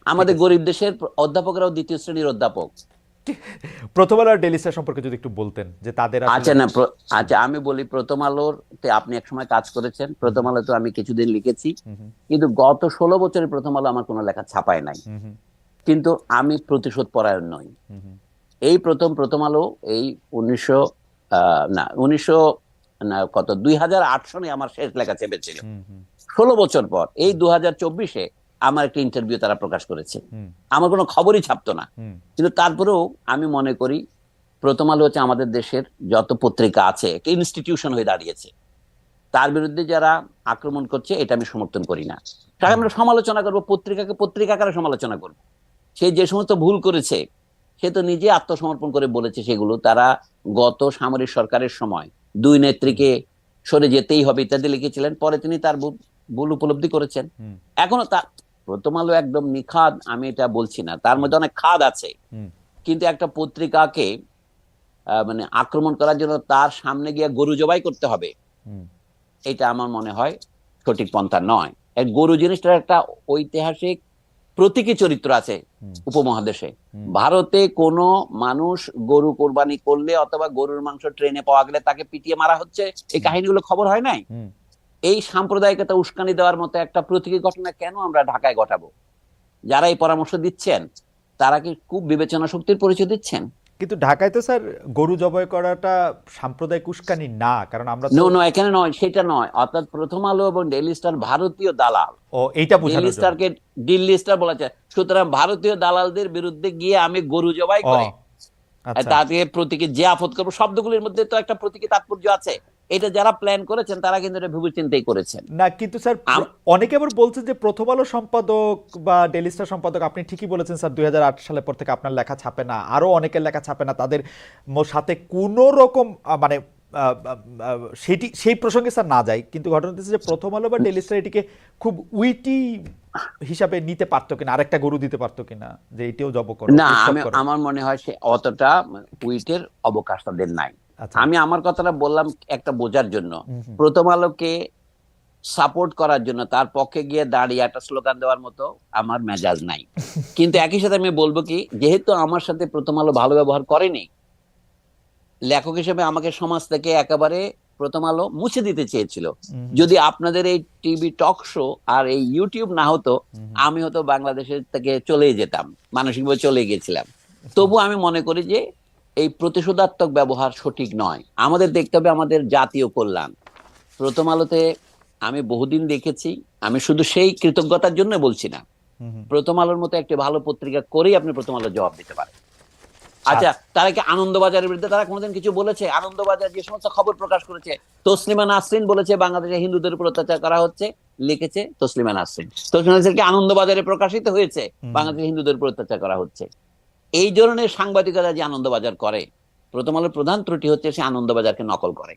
আমাদের আছে। গরিব দেশের অধ্যাপকেরাও দ্বিতীয় শ্রেণীর অধ্যাপক। প্রথম আলো আর ডেইলি স্টার সম্পর্কে যদি একটু বলতেন যে তাদের আসলে। আচ্ছা না, আচ্ছা আমি বলি, প্রথম আলোতে আপনি একসময় কাজ করেছেন, প্রথম আলো তো আমি কিছুদিন লিখেছি, হুম হুম কিন্তু গত 16 বছরে প্রথম আলো আমার কোনো লেখা ছাপায় নাই। হুম হুম কিন্তু আমি প্রতিশোধ পরায়ণ নই। হুম হুম এই প্রথম আলো এই 1900 না কত 2008 সনে আমার শেষ লেখা চেপেছিল। হুম হুম 16 বছর পর এই 2024-এ আমার একটা ইন্টারভিউ তারা প্রকাশ করেছে। হুম আমার কোনো খবরই ছাপতো না, হুম কিন্তু তারপরেও আমি মনে করি প্রথম আলো হচ্ছে আমাদের দেশের যত পত্রিকা আছে একটা ইনস্টিটিউশন হয়ে দাঁড়িয়েছে। তার বিরুদ্ধে যারা আক্রমণ করছে এটা আমি সমর্থন করি না। তাকে আমরা সমালোচনা করবো, পত্রিকাকে পত্রিকাকারে সমালোচনা করবো। সে যে সমস্ত ভুল করেছে সে তো নিজে আত্মসমর্পণ করে বলেছে সেগুলো। তারা গত সামরিক সরকারের সময় দুই নেত্রীকে সরে যেতেই হবে ইত্যাদি লিখেছিলেন, পরে তিনি তার ভুল উপলব্ধি করেছেন। হুম এখনো তা প্রথম আলো একদম নিখাদ আমি এটা বলছি না, তার মধ্যে অনেক খাদ আছে। হুম কিন্তু একটা পত্রিকাকে মানে আক্রমণ করার জন্য তার সামনে গিয়ে গরু জবাই করতে হবে, হুম এটা আমার মনে হয় সঠিক পন্থা নয়। এই গরু জিনিসটার একটা ঐতিহাসিক প্রতীকী চরিত্র আছে হুম উপমহাদেশে। হুম ভারতে কোনো মানুষ গরু কোরবানি করলে অথবা গরুর মাংস ট্রেনে পাওয়া গেলে তাকে পিটিয়ে মারা হচ্ছে, এই কাহিনীগুলো খবর হয় নাই? হুম এই সাম্প্রদায়িকতা উস্কানি দেওয়ার মতো একটা প্রতীকী ঘটনা কেন আমরা ঢাকায় ঘটাবো? যারা এই পরামর্শ দিচ্ছেন তারা কি খুব বিবেচনা শক্তির পরিচয় দিচ্ছেন? কিন্তু ঢাকায় তো স্যার গরু জবাই করাটা সাম্প্রদায়িক উস্কানি না, কারণ আমরা তো। নো নো, এখানে নয়, সেটা নয়। অর্থাৎ প্রথম আলো এবং ডেইলি স্টার ভারতীয় দালাল। ও এইটা দিল্লি বোঝানোর জন্য। স্টারকে দিল্লি স্টার বলা যায়, সুতরাং ভারতীয় দালালদের বিরুদ্ধে গিয়ে আমি গরু জবাই ও করে আচ্ছা। তাকে প্রতীকী যে আপদ করবো, শব্দগুলির মধ্যে তো একটা প্রতীকী তাৎপর্য আছে। এটা যারা প্ল্যান করেছেন তারা কিন্তু এটা ভেবে চিন্তাই করেছেন। না কিন্তু স্যার অনেকে আবার বলছেন যে প্রথম আলো সম্পাদক বা ডেইলি স্টার সম্পাদক, আপনি ঠিকই বলেছেন স্যার, 2008 সালের পর থেকে আপনার লেখা ছাপে না, আরো অনেকের লেখা ছাপে না, তাদের সাথে কোনো রকম মানে সেই প্রসঙ্গে স্যার না যায়, কিন্তু ঘটনা হচ্ছে যে প্রথম আলো বা ডেইলি স্টার এটিকে খুব উইটি হিসাবে নিতে পারতো কিনা, আরেকটা গরু দিতে পারতো কিনা, যে এটিও জব করো না, উৎসব আমি করো। আমার মনে হয় সে অতটা উইটের অবকাশ তাদের নাই। আচ্ছা। আমি আমার কথাটা বললাম একটা বোঝার জন্য। হুম হুম প্রথম আলোকে সাপোর্ট করার জন্য তার পক্ষে গিয়ে দাঁড়িয়ে একটা স্লোগান দেওয়ার মতো আমার মেজাজ নাই। কিন্তু একই সাথে আমি বলবো কি, যেহেতু আমার সাথে প্রথম আলো ভালো ব্যবহার করেনি, লেখক হিসেবে আমাকে সমাজ থেকে একেবারে প্রথম আলো মুছে দিতে চেয়েছিল। হুম যদি আপনাদের এই টিভি টক শো আর এই ইউটিউব না হতো, হুম আমি হয়তো বাংলাদেশের থেকে চলে যেতাম, মানসিকভাবে চলে গেছিলাম। তবু আমি মনে করি যে এই প্রতিশোধাত্মক ব্যবহার সঠিক নয়। আমাদের দেখতে হবে আমাদের জাতীয় কল্যাণ। প্রথম আলোতে আমি বহুদিন দেখেছি, আমি শুধু সেই কৃতজ্ঞতার জন্য বলছি না, হুম হুম। প্রথম আলোর মতো একটি ভালো পত্রিকা করেই আপনি প্রথম আলোর জবাব দিতে পারেন। আচ্ছা, তারা কি আনন্দবাজারের বিরুদ্ধে তারা কোনোদিন কিছু বলেছে? আনন্দবাজার যে সমস্ত খবর প্রকাশ করেছে, তসলিমা নাসরিন বলেছে বাংলাদেশে হিন্দুদের উপর অত্যাচার করা হচ্ছে, লিখেছে তসলিমা নাসরিন। তসলিমা নাসরিন কি আনন্দবাজারে প্রকাশিত হয়েছে হুম। বাংলাদেশে হিন্দুদের উপর অত্যাচার করা হচ্ছে? এই ধরনের সাংবাদিকতা যে আনন্দবাজার করে, প্রথম আলোর প্রধান ত্রুটি হচ্ছে সে আনন্দবাজারকে নকল করে।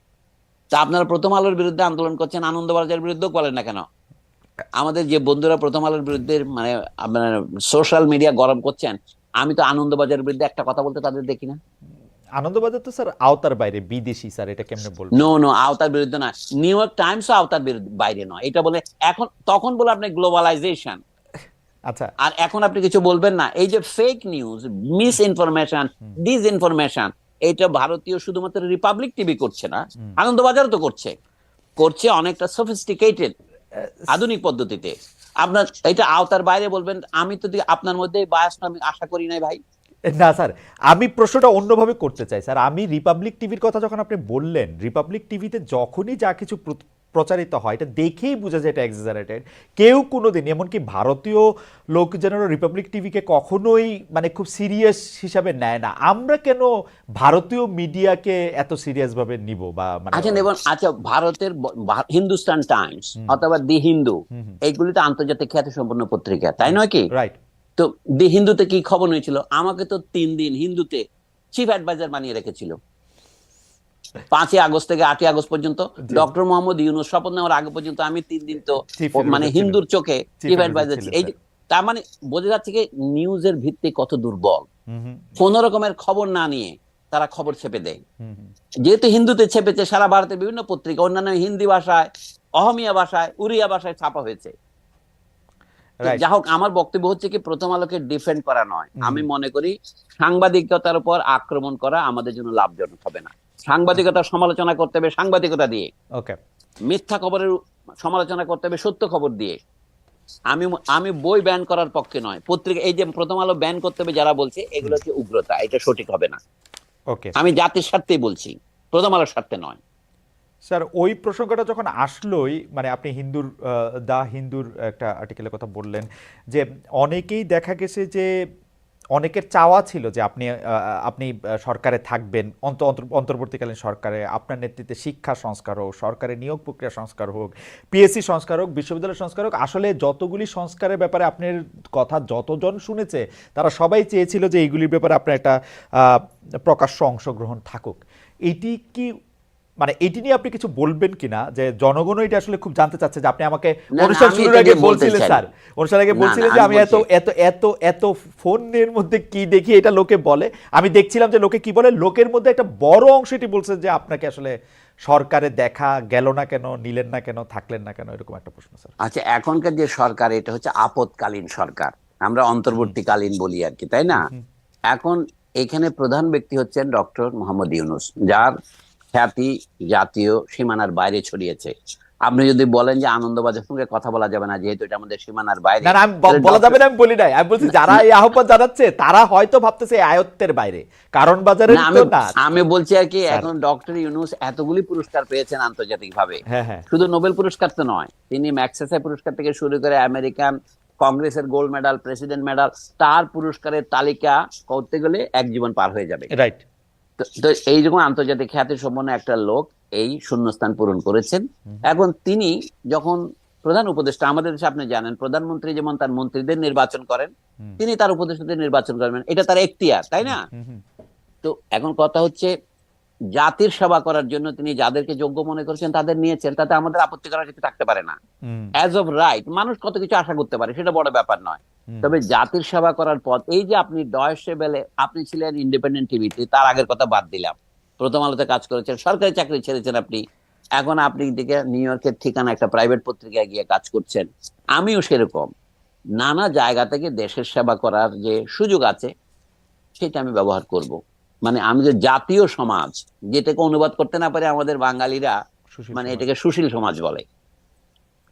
তা আপনারা প্রথম আলোর বিরুদ্ধে আন্দোলন করছেন, আনন্দবাজারের বিরুদ্ধেও বলেন না কেন? আমাদের যে বন্ধুরা প্রথম আলোর বিরুদ্ধে মানে আপনার সোশ্যাল মিডিয়া গরম করছেন, আমি তো আনন্দবাজারের বিরুদ্ধে একটা কথা বলতে তাদের দেখি না। আনন্দবাজার তো স্যার আওতার বাইরে, বিদেশি স্যার, এটা কেমনে বলবো? নো নো, আওতার বিরুদ্ধে না। নিউ ইয়র্ক টাইমস আওতার বাইরে নয়, এটা বলে এখন তখন বলে আপনি গ্লোবালাইজেশন। আচ্ছা। আর এখন আপনি কিছু বলবেন না। এই যে fake news, misinformation, disinformation, এটা ভারতীয় শুধুমাত্র রিপাবলিক টিভি করছে না, আনন্দবাজার তো করছে, করছে অনেকটা সফিস্টিকেটেড আধুনিক পদ্ধতিতে। আপনার এটা আওতার বাইরে বলবেন, আমি তো আপনার মধ্যে বায়াসটা আমি আশা করি নাই ভাই। না স্যার, আমি প্রশ্নটা অন্যভাবে করতে চাই স্যার। আমি রিপাবলিক টিভির কথা যখন আপনি বললেন, রিপাবলিক টিভিতে যখনই যা কিছু প্রচারিত হয় এটা দেখেই বোঝা যায় এটা এক্সাজারেটেড। কেউ কোনোদিন, এমনকি ভারতীয় লোকজনেরও রিপাবলিক টিভিকে কখনোই মানে খুব সিরিয়াস হিসাবে নেয় না। আমরা কেন ভারতীয় মিডিয়াকে এত সিরিয়াসভাবে নিব বা মানে? আচ্ছা নেবেন, আচ্ছা ভারতের হিন্দুস্তান টাইমস অথবা দি হিন্দু, এইগুলি তো আন্তর্জাতিক খ্যাতি সম্পন্ন পত্রিকা, তাই নয় কি? রাইট। তো দি হিন্দুতে কি খবর হয়েছিল? আমাকে তো 3 দিন হিন্দুতে চিফ অ্যাডভাইজার বানিয়ে রেখেছিল, 5ই আগস্ট থেকে 8ই আগস্ট পর্যন্ত। ডক্টর মোহাম্মদ ইউনূস শপথ নেওয়ার আগে পর্যন্ত আমি 3 দিন তো মানে হিন্দুর চোখে চিফ অ্যাডভাইজার ছিল। এই তার মানে বোঝা যাচ্ছে কি নিউজের ভিত্তি কত দুর্বল। কোন রকমের খবর না নিয়ে তারা খবর ছেপে দেয়। যেহেতু হিন্দুতে ছেপেছে, সারা ভারতের বিভিন্ন পত্রিকা অন্যান্য হিন্দি ভাষায়, অহমিয়া ভাষায়, উড়িয়া ভাষায় ছাপা হয়েছে। যা হোক, আমার বক্তব্য হচ্ছে কি, প্রথম আলোকে ডিফেন্ড করা নয়। আমি মনে করি সাংবাদিকতার উপর আক্রমণ করা আমাদের জন্য লাভজনক হবে না। সাংবাদিকতার সমালোচনা করতে হবে সাংবাদিকতা দিয়ে, মিথ্যা খবরের সমালোচনা করতে হবে সত্য খবর দিয়ে। আমি বই ব্যান করার পক্ষে নয়, পত্রিকা এই যে প্রথম আলো ব্যান করতে হবে যারা বলছে, এগুলো হচ্ছে উগ্রতা, এটা সঠিক হবে না। আমি জাতির স্বার্থেই বলছি, প্রথম আলোর স্বার্থে নয়। স্যার, ওই প্রসঙ্গটা যখন আসলোই, মানে আপনি হিন্দুর একটা আর্টিকেলের কথা বললেন যে অনেকেই দেখা গেছে যে অনেকের চাওয়া ছিল যে আপনি সরকারে থাকবেন, অন্তর্বর্তীকালীন সরকারে, আপনার নেতৃত্বে শিক্ষা সংস্কার হোক, সরকারের নিয়োগ প্রক্রিয়া সংস্কার হোক, পিএসসি সংস্কার হোক, বিশ্ববিদ্যালয় সংস্কার হোক। আসলে যতগুলি সংস্কারের ব্যাপারে আপনার কথা যতজন শুনেছে, তারা সবাই চেয়েছিল যে এইগুলির ব্যাপারে আপনার একটা প্রকাশ্য অংশগ্রহণ থাকুক। এটি কি, মানে এটি নিয়ে আপনি কিছু বলবেন কিনা, যে জনগণ এটা আসলে খুব জানতে চাচ্ছে যে আপনি আমাকে অনুষ্ঠান শুরুর আগে বলছিলেন, স্যার অনুষ্ঠানের আগে বলছিলেন যে আমি এত এত এত এত ফোনের মধ্যে কি দেখি এটা লোকে বলে, আমি দেখছিলাম যে লোকে কি বলে, লোকের মধ্যে একটা বড় অংশ এটি বলছে যে আপনাকে আসলে সরকারে দেখা গেল না কেন, নিলেন না কেন, থাকলেন না কেন, এরকম একটা প্রশ্ন স্যার। আচ্ছা, এখনকার যে সরকার, এটা হচ্ছে আপদকালীন সরকার, আমরা অন্তর্বর্তীকালীন বলি আর কি, তাই না? এখন এখানে প্রধান ব্যক্তি হচ্ছেন ডক্টর মোহাম্মদ ইউনূস, যার খ্যাতি জাতীয় সীমানার বাইরে ছড়িয়েছে। আপনি যদি বলেন যে আনন্দবাজার সঙ্গে কথা বলা যাবে না, যেহেতু এটা আমাদের সীমানার বাইরে, না আমি বলা যাবে না, আমি বলি নাই, আমি বলছি যারা এই আহ্বান জানাচ্ছে তারা হয়তো ভাবতেছে আয়ত্তের বাইরে, কারণ বাজারের তো না। আমি বলছি আর কি, এখন ডক্টর ইউনূস এতগুলি পুরস্কার পেয়েছেন আন্তর্জাতিক ভাবে, শুধু নোবেল পুরস্কার তো নয়, তিনি ম্যাগসেসে পুরস্কার থেকে শুরু করে আমেরিকান কংগ্রেসের গোল্ড মেডাল, প্রেসিডেন্ট মেডাল, তার পুরস্কারের তালিকা করতে গেলে এক জীবন পার হয়ে যাবে। রাইট। তো এইরকম আন্তর্জাতিক খ্যাতি সম্পন্ন একটা লোক এই শূন্যস্থান পূরণ করেছেন। এখন তিনি যখন প্রধান উপদেষ্টা, আমাদের দেশে আপনি জানেন প্রধানমন্ত্রী যেমন তার মন্ত্রীদের নির্বাচন করেন, তিনি তার উপদেষ্টাদের নির্বাচন করবেন, এটা তার এখতিয়ার, তাই না? তো এখন কথা হচ্ছে, জাতির সেবা করার জন্য তিনি যাদেরকে যোগ্য মনে করেছেন তাদের নিয়েছেন, তাতে আমাদের আপত্তি করার কিছু থাকতে পারে না। অ্যাজ অফ রাইট মানুষ কত কিছু আশা করতে পারে, সেটা বড় ব্যাপার নয়। তবে জাতির সেবা করার পথ, এই যে আপনি ডয়েশে বেলে, আপনি ছিলেন ইন্ডিপেন্ডেন্ট টিভিতে, তার আগের কথা বাদ দিলাম, প্রথম আলোতে কাজ করেছেন, সরকারি চাকরি ছেড়েছেন আপনি, এখন আপনি দিকে নিউ ইয়র্কের ঠিকানা একটা প্রাইভেট পত্রিকায় গিয়ে কাজ করছেন। আমিও সেরকম নানা জায়গা থেকে দেশের সেবা করার যে সুযোগ আছে সেটা আমি ব্যবহার করব। মানে আমি যে জাতীয় সমাজ, যেটাকে অনুবাদ করতে না পারে আমাদের বাঙালিরা, মানে এটাকে সুশীল সমাজ বলে।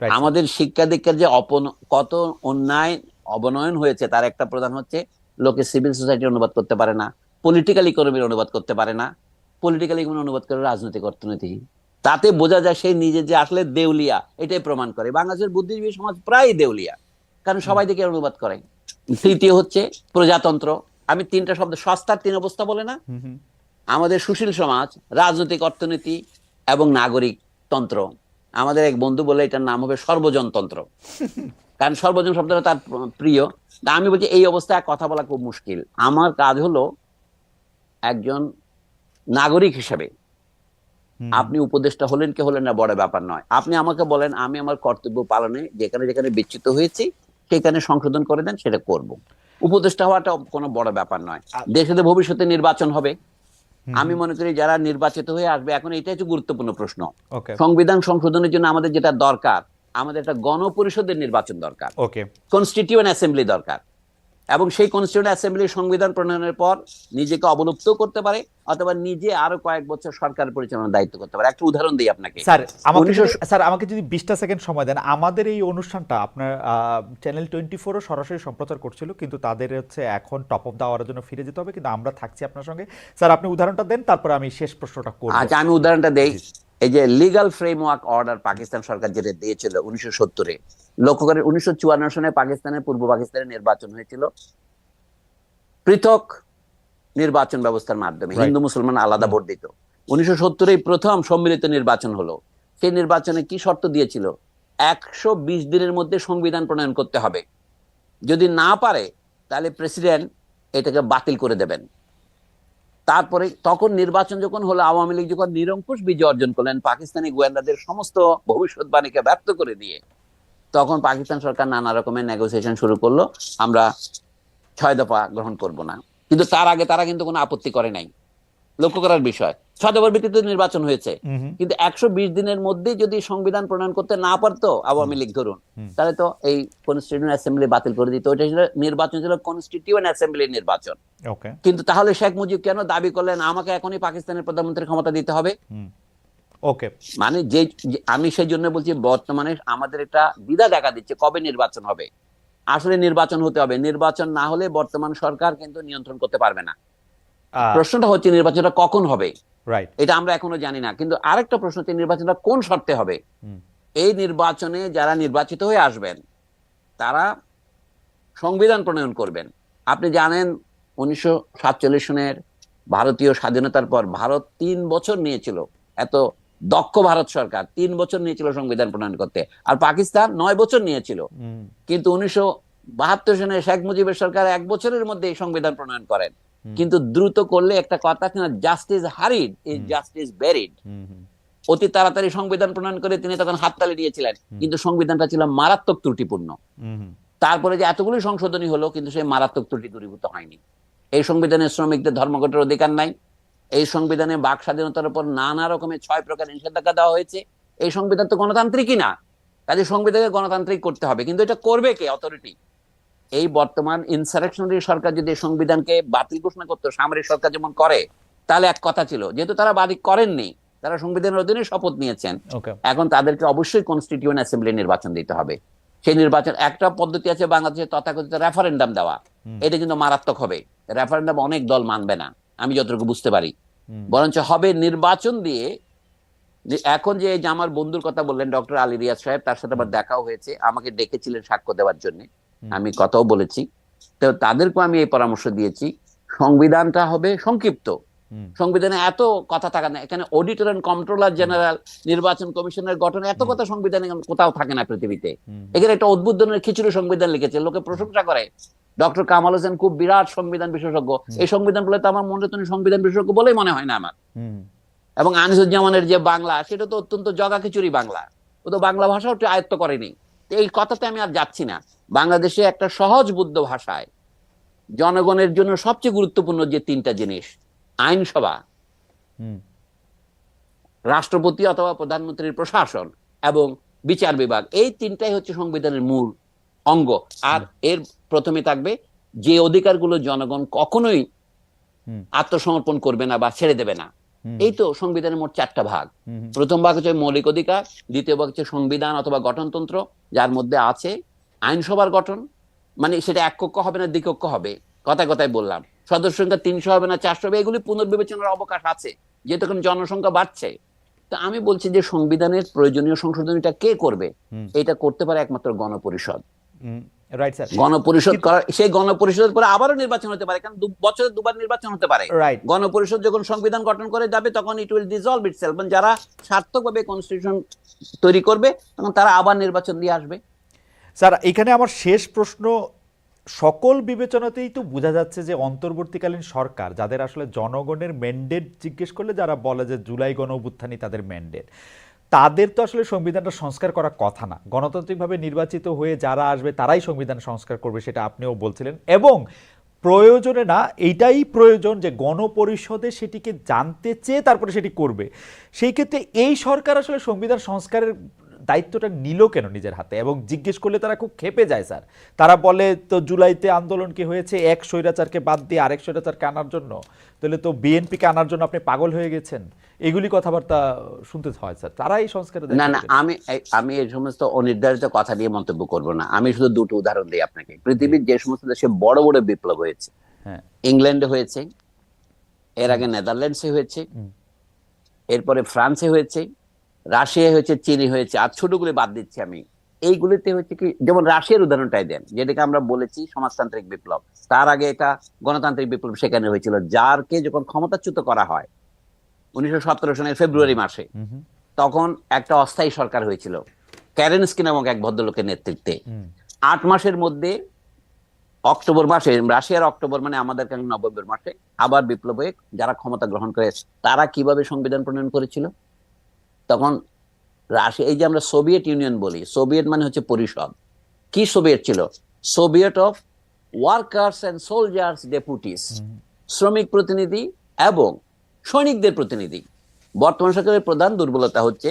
আমাদের শিক্ষা দীক্ষার যে কত অন্যায় অবনয়ন হয়েছে, তার একটা প্রধান হচ্ছে লোকে সিভিল সোসাইটি অনুবাদ করতে পারে না, পলিটিক্যাল ইকোনমির অনুবাদ করতে পারে না, পলিটিক্যাল ইকোনমি অনুবাদ করে রাজনৈতিক অর্থনীতি। তাতে বোঝা যায় সে নিজে যে আসলে দেউলিয়া, এটাই প্রমাণ করে। বাংলাদেশের বুদ্ধিজীবী সমাজ প্রায় দেউলিয়া, কারণ সবাই দিকে অনুবাদ করে। তৃতীয় হচ্ছে প্রজাতন্ত্র। আমি তিনটা শব্দ, সস্তার তিন অবস্থা বলে না, আমাদের সুশীল সমাজ, রাজনৈতিক অর্থনীতি এবং নাগরিক তন্ত্র। আমাদের এক বন্ধু বলে এটার নাম হবে সর্বজনতন্ত্র, কারণ সর্বজন শব্দটা তার প্রিয়। আমি বলছি এই অবস্থায় কথা বলা খুব মুশকিল। আমার কাজ হলো একজন নাগরিক হিসেবে, আপনি উপদেষ্টা হলেন কি হলেন না বড় ব্যাপার নয়, আপনি আমাকে বলেন, আমি আমার কর্তব্য পালনে যেখানে যেখানে বিচ্যুত হয়েছি সেখানে সংশোধন করে দেন, সেটা করব। উপদেষ্টা হওয়াটা কোনো বড় ব্যাপার নয়। দেশে ভবিষ্যতে নির্বাচন হবে, আমি মনে করি যারা নির্বাচিত হয়ে আসবে, এখন এটাই হচ্ছে গুরুত্বপূর্ণ প্রশ্ন। সংবিধান সংশোধনের জন্য আমাদের যেটা দরকার, আমাদের একটা গণপরিষদের নির্বাচন দরকার, কনস্টিটিউয়েন্ট অ্যাসেম্বলি দরকার, এবং সেই কনস্টিটিউয়েন্ট অ্যাসেম্বলির সংবিধান প্রণয়নের পর নিজেকে অবলুপ্ত করতে পারে, অথবা নিজে আরো কয়েক বছর সরকার পরিচালনার দায়িত্ব করতে পারে। একটা উদাহরণ দিই আপনাকে। স্যার আমাকে যদি 20টা সেকেন্ড সময় দেন, আমাদের এই অনুষ্ঠানটা আপনার চ্যানেল 24 ও সরাসরি সম্প্রচার করছিল, কিন্তু তাদের হচ্ছে এখন টপ অফ দা আওয়ারের জন্য ফিরে যেতে হবে, কিন্তু আমরা থাকছি আপনার সঙ্গে। স্যার আপনি উদাহরণটা দেন, তারপরে আমি শেষ প্রশ্নটা করব। আচ্ছা, আমি উদাহরণটা দেই। এই যে লিগ্যাল ফ্রেমওয়ার্ক অর্ডার পাকিস্তান সরকার যেটা দিয়েছিল 1970-এ, লক্ষ্য করেন 1954 সনে পাকিস্তানের পূর্ব পাকিস্তানের নির্বাচন হয়েছিল পৃথক নির্বাচন ব্যবস্থার মাধ্যমে, হিন্দু মুসলমান আলাদা ভোট দিত। 1970-এ প্রথম সম্মিলিত নির্বাচন হলো। সেই নির্বাচনে কি শর্ত দিয়েছিল? 120 দিনের মধ্যে সংবিধান প্রণয়ন করতে হবে, যদি না পারে তাহলে প্রেসিডেন্ট এটাকে বাতিল করে দেবেন। তারপরে তখন নির্বাচন যখন হলো, আওয়ামী লীগ যখন নিরঙ্কুশ বিজয় অর্জন করলেন, পাকিস্তানি গোয়েন্দাদের সমস্ত ভবিষ্যৎবাণীকে ব্যর্থ করে দিয়ে, তখন পাকিস্তান সরকার নানা রকমের নেগোসিয়েশন শুরু করলো, আমরা 6 দফা গ্রহণ করব না। কিন্তু তার আগে তারা কিন্তু কোনো আপত্তি করে নাই। লক্ষ্য করার বিষয়। 6 দফার ভিত্তিতে নির্বাচন হয়েছে, কিন্তু 120 দিনের মধ্যে যদি সংবিধান প্রণয়ন করতে না পারতো আওয়ামী লীগ ধরুন, তাহলে তো এই কনস্টিটিউয়েন্ট অ্যাসেম্বলি বাতিল করে দিত। ওইটা ছিল নির্বাচন, ছিল কনস্টিটিউয়েন্ট অ্যাসেম্বলির নির্বাচন। ওকে, কিন্তু তাহলে শেখ মুজিব কেন দাবি করলেন আমাকে এখনই পাকিস্তানের প্রধানমন্ত্রীর ক্ষমতা দিতে হবে? ওকে, মানে আমি সেই জন্য বলছি বর্তমানে আমাদের একটা দ্বিধা দেখা দিচ্ছে কবে নির্বাচন হবে। আসলে নির্বাচন হতে হবে, নির্বাচন না হলে বর্তমান সরকার কিন্তু নিয়ন্ত্রণ করতে পারবে না। প্রশ্নটা হচ্ছে নির্বাচনটা কখন হবে, রাইট, এটা আমরা এখনো জানি না। কিন্তু আরেকটা প্রশ্ন হচ্ছে নির্বাচনটা কোন শর্তে হবে। এই নির্বাচনে যারা নির্বাচিত হয়ে আসবেন তারা সংবিধান প্রণয়ন করবেন। আপনি জানেন 1947 সনের ভারতীয় স্বাধীনতার পর ভারত 3 বছর নিয়েছিল, এত দক্ষ ভারত সরকার 3 বছর নিয়েছিল সংবিধান প্রণয়ন করতে, আর পাকিস্তান 9 বছর নিয়েছিল। কিন্তু 1972 সনে শেখ মুজিবের সরকার 1 বছরের মধ্যে এই সংবিধান প্রণয়ন করেন। কিন্তু দ্রুত করলে একটা কথা আছে না, জাস্টিস হারিড ইজ জাস্টিস বেরিড। অতি তাড়াতাড়ি সংবিধান প্রণয়ন করে তিনি তখন হাততালি দিয়েছিলেন, কিন্তু সংবিধানটা ছিল মারাত্মক ত্রুটিপূর্ণ। তারপরে যে এতগুলি সংশোধনী হলো, কিন্তু সেই মারাত্মক ত্রুটি দূরীভূত হয়নি। এই সংবিধানে শ্রমিকদের ধর্মঘটের অধিকার নাই, এই সংবিধানে বাক স্বাধীনতার উপর নানা রকমের 6 প্রকার নিষেধাজ্ঞা দেওয়া হয়েছে। এই সংবিধান তো গণতান্ত্রিকই না, কাজে সংবিধানকে গণতান্ত্রিক করতে হবে। কিন্তু এটা করবে কে? অথরিটি। এই বর্তমান ইনসারেকশনারি সরকার যদি সংবিধানকে বাতিল ঘোষণা করতো, সামরিক সরকার যেমন করে, তাহলে এক কথা ছিল। যেহেতু তারা বাতিল করেননি, তারা সংবিধানের অধীনে শপথ নিয়েছেন, এখন তাদেরকে অবশ্যই কনস্টিটিউয়েন্ট অ্যাসেম্বলি নির্বাচন দিতে হবে। সেই নির্বাচন একটা পদ্ধতি আছে বাংলাদেশে, তথাকথিত রেফারেন্ডাম দেওয়া। এটা কিন্তু মারাত্মক হবে। রেফারেন্ডাম অনেক দল মানবে না, আমি যতটুকু বুঝতে পারি। বরঞ্চ হবে নির্বাচন দিয়ে। এখন যে আমার বন্ধুর কথা বললেন ডক্টর আলী রিয়াজ সাহেব, তার সাথে আবার দেখাও হয়েছে, আমাকে ডেকেছিলেন সাক্ষ্য দেওয়ার জন্য, আমি কথাও বলেছি। তো তাদেরকে আমি এই পরামর্শ দিয়েছি, সংবিধানটা হবে সংক্ষিপ্ত। সংবিধানে এত কথা থাকে না, এখানে অডিটর এন্ড কন্ট্রোলার জেনারেল, নির্বাচন কমিশনের গঠন, এত কথা সংবিধানে কোথাও থাকে না পৃথিবীতে। এখানে একটা অদ্ভুত ধরনের খিচুড়ি সংবিধান লিখেছে, লোকে প্রশংসা করে। ডক্টর কামাল হোসেন খুব বিরাট সংবিধান বিশেষজ্ঞ, এই সংবিধান বলে তো আমার মনে তুমি সংবিধান বিশেষজ্ঞ বলেই মনে হয় না আমার। এবং আনিসুজ্জামানের যে বাংলা, সেটা তো অত্যন্ত জগা খিচুড়ি বাংলা, ও তো বাংলা ভাষাও আয়ত্ত করেনি। এই কথাতে আমি আর যাচ্ছি না। বাংলাদেশে একটা সহজ বুদ্ধ ভাষায় জনগণের জন্য সবচেয়ে গুরুত্বপূর্ণ যে 3টা জিনিস, আইনসভা, রাষ্ট্রপতি অথবা প্রধানমন্ত্রীর প্রশাসন এবং বিচার বিভাগ, এই 3টাই হচ্ছে সংবিধানের মূল অঙ্গ। আর এর প্রথমে থাকবে যে অধিকারগুলো জনগণ কখনোই আত্মসমর্পণ করবে না বা ছেড়ে দেবে না। এই তো সংবিধানের মোট 4টা ভাগ। প্রথম ভাগ হচ্ছে মৌলিক অধিকার, দ্বিতীয় ভাগ হচ্ছে সংবিধান অথবা গঠনতন্ত্র, যার মধ্যে আছে আইনসভার গঠন, মানে সেটা এককক্ষ হবে না দ্বিকক্ষ হবে, কথায় কথায় বললাম। সদস্য সংখ্যা 300 হবে না 400 হবে, এগুলি পুনর্বিবেচনার অবকাশ আছে, যেহেতু এখন জনসংখ্যা বাড়ছে। তো আমি বলছি যে সংবিধানের প্রয়োজনীয় সংশোধনীটা কে করবে? এটা করতে পারে একমাত্র গণপরিষদ। রাইট স্যার, গণপরিষদ করার, সেই গণপরিষদের পরে আবারও নির্বাচন হতে পারে, কারণ বছরে 2বার নির্বাচন হতে পারে। গণপরিষদ যখন সংবিধান গঠন করে যাবে, তখন ইট উইল ডিসলভ ইটসেলফ। যারা সার্থকভাবে কনস্টিটিউশন তৈরি করবে, তখন তারা আবার নির্বাচন দিয়ে আসবে। স্যার, এখানে আমার শেষ প্রশ্ন, সকল বিবেচনাতেই তো বোঝা যাচ্ছে যে অন্তর্বর্তীকালীন সরকার, যাদের আসলে জনগণের ম্যান্ডেট জিজ্ঞেস করলে যারা বলে যে জুলাই গণ অভ্যুত্থানই তাদের ম্যান্ডেট, তাদের তো আসলে সংবিধানটা সংস্কার করার কথা না। গণতান্ত্রিকভাবে নির্বাচিত হয়ে যারা আসবে তারাই সংবিধান সংস্কার করবে, সেটা আপনিও বলছিলেন। এবং প্রয়োজনে না, এইটাই প্রয়োজন যে গণপরিষদে সেটিকে জানতে চেয়ে তারপরে সেটি করবে। সেই ক্ষেত্রে এই সরকার আসলে সংবিধান সংস্কারের দায়িত্বটা নিল কেন নিজের হাতে? এবং জিজ্ঞেস করলে তারা খুব ক্ষেপে যায় স্যার। তারা বলে তো জুলাইতে আন্দোলন কি হয়েছে এক স্বৈরাচারকে বাদ দিয়ে আরেক স্বৈরাচারকে আনার জন্য, তাহলে তো বিএনপিকে আনার জন্য আপনি পাগল হয়ে গেছেন, এগুলি কথাবার্তা শুনতে হয় স্যার। তারা এই সংস্কারের না না, আমি এই সমস্ত অনির্ধারিত কথা নিয়ে মন্তব্য করব না। আমি শুধু 2টো উদাহরণ দিই আপনাকে। পৃথিবীর যে সমস্ত দেশে বড় বড় বিপ্লব হয়েছে, ইংল্যান্ডে হয়েছে, এর আগে নেদারল্যান্ডসে হয়েছে, এরপরে ফ্রান্সে হয়েছে, রাশিয়ায় হয়েছে, চীনে হয়েছে, আর ছোটগুলি বাদ দিচ্ছি আমি। এইগুলিতে হচ্ছে কি, যেমন রাশিয়ার উদাহরণটাই দেন, যেটাকে আমরা বলেছি সমাজতান্ত্রিক বিপ্লব। তার আগে এটা গণতান্ত্রিক বিপ্লব সেখানে হয়েছিল। জারকে যখন ক্ষমতাচ্যুত করা হয় 1917 সনের ফেব্রুয়ারি মাসে, তখন একটা অস্থায়ী সরকার হয়েছিল ক্যারেনস্কি নামক এক ভদ্রলোকের নেতৃত্বে। 8 মাসের মধ্যে অক্টোবর মাসে, রাশিয়ার অক্টোবর মানে আমাদের নভেম্বর মাসে আবার বিপ্লব হয়ে যারা ক্ষমতা গ্রহণ করে, তারা কিভাবে সংবিধান প্রণয়ন করেছিল? তখন রাশিয়া, এই যে আমরা সোভিয়েত ইউনিয়ন বলি, সোভিয়েত মানে হচ্ছে পরিষদ। কি সোভিয়েত ছিল? Soviet of workers and soldiers deputies, শ্রমিক প্রতিনিধি এবং সৈনিকদের প্রতিনিধি। বর্তমান সরকারের প্রধান দুর্বলতা হচ্ছে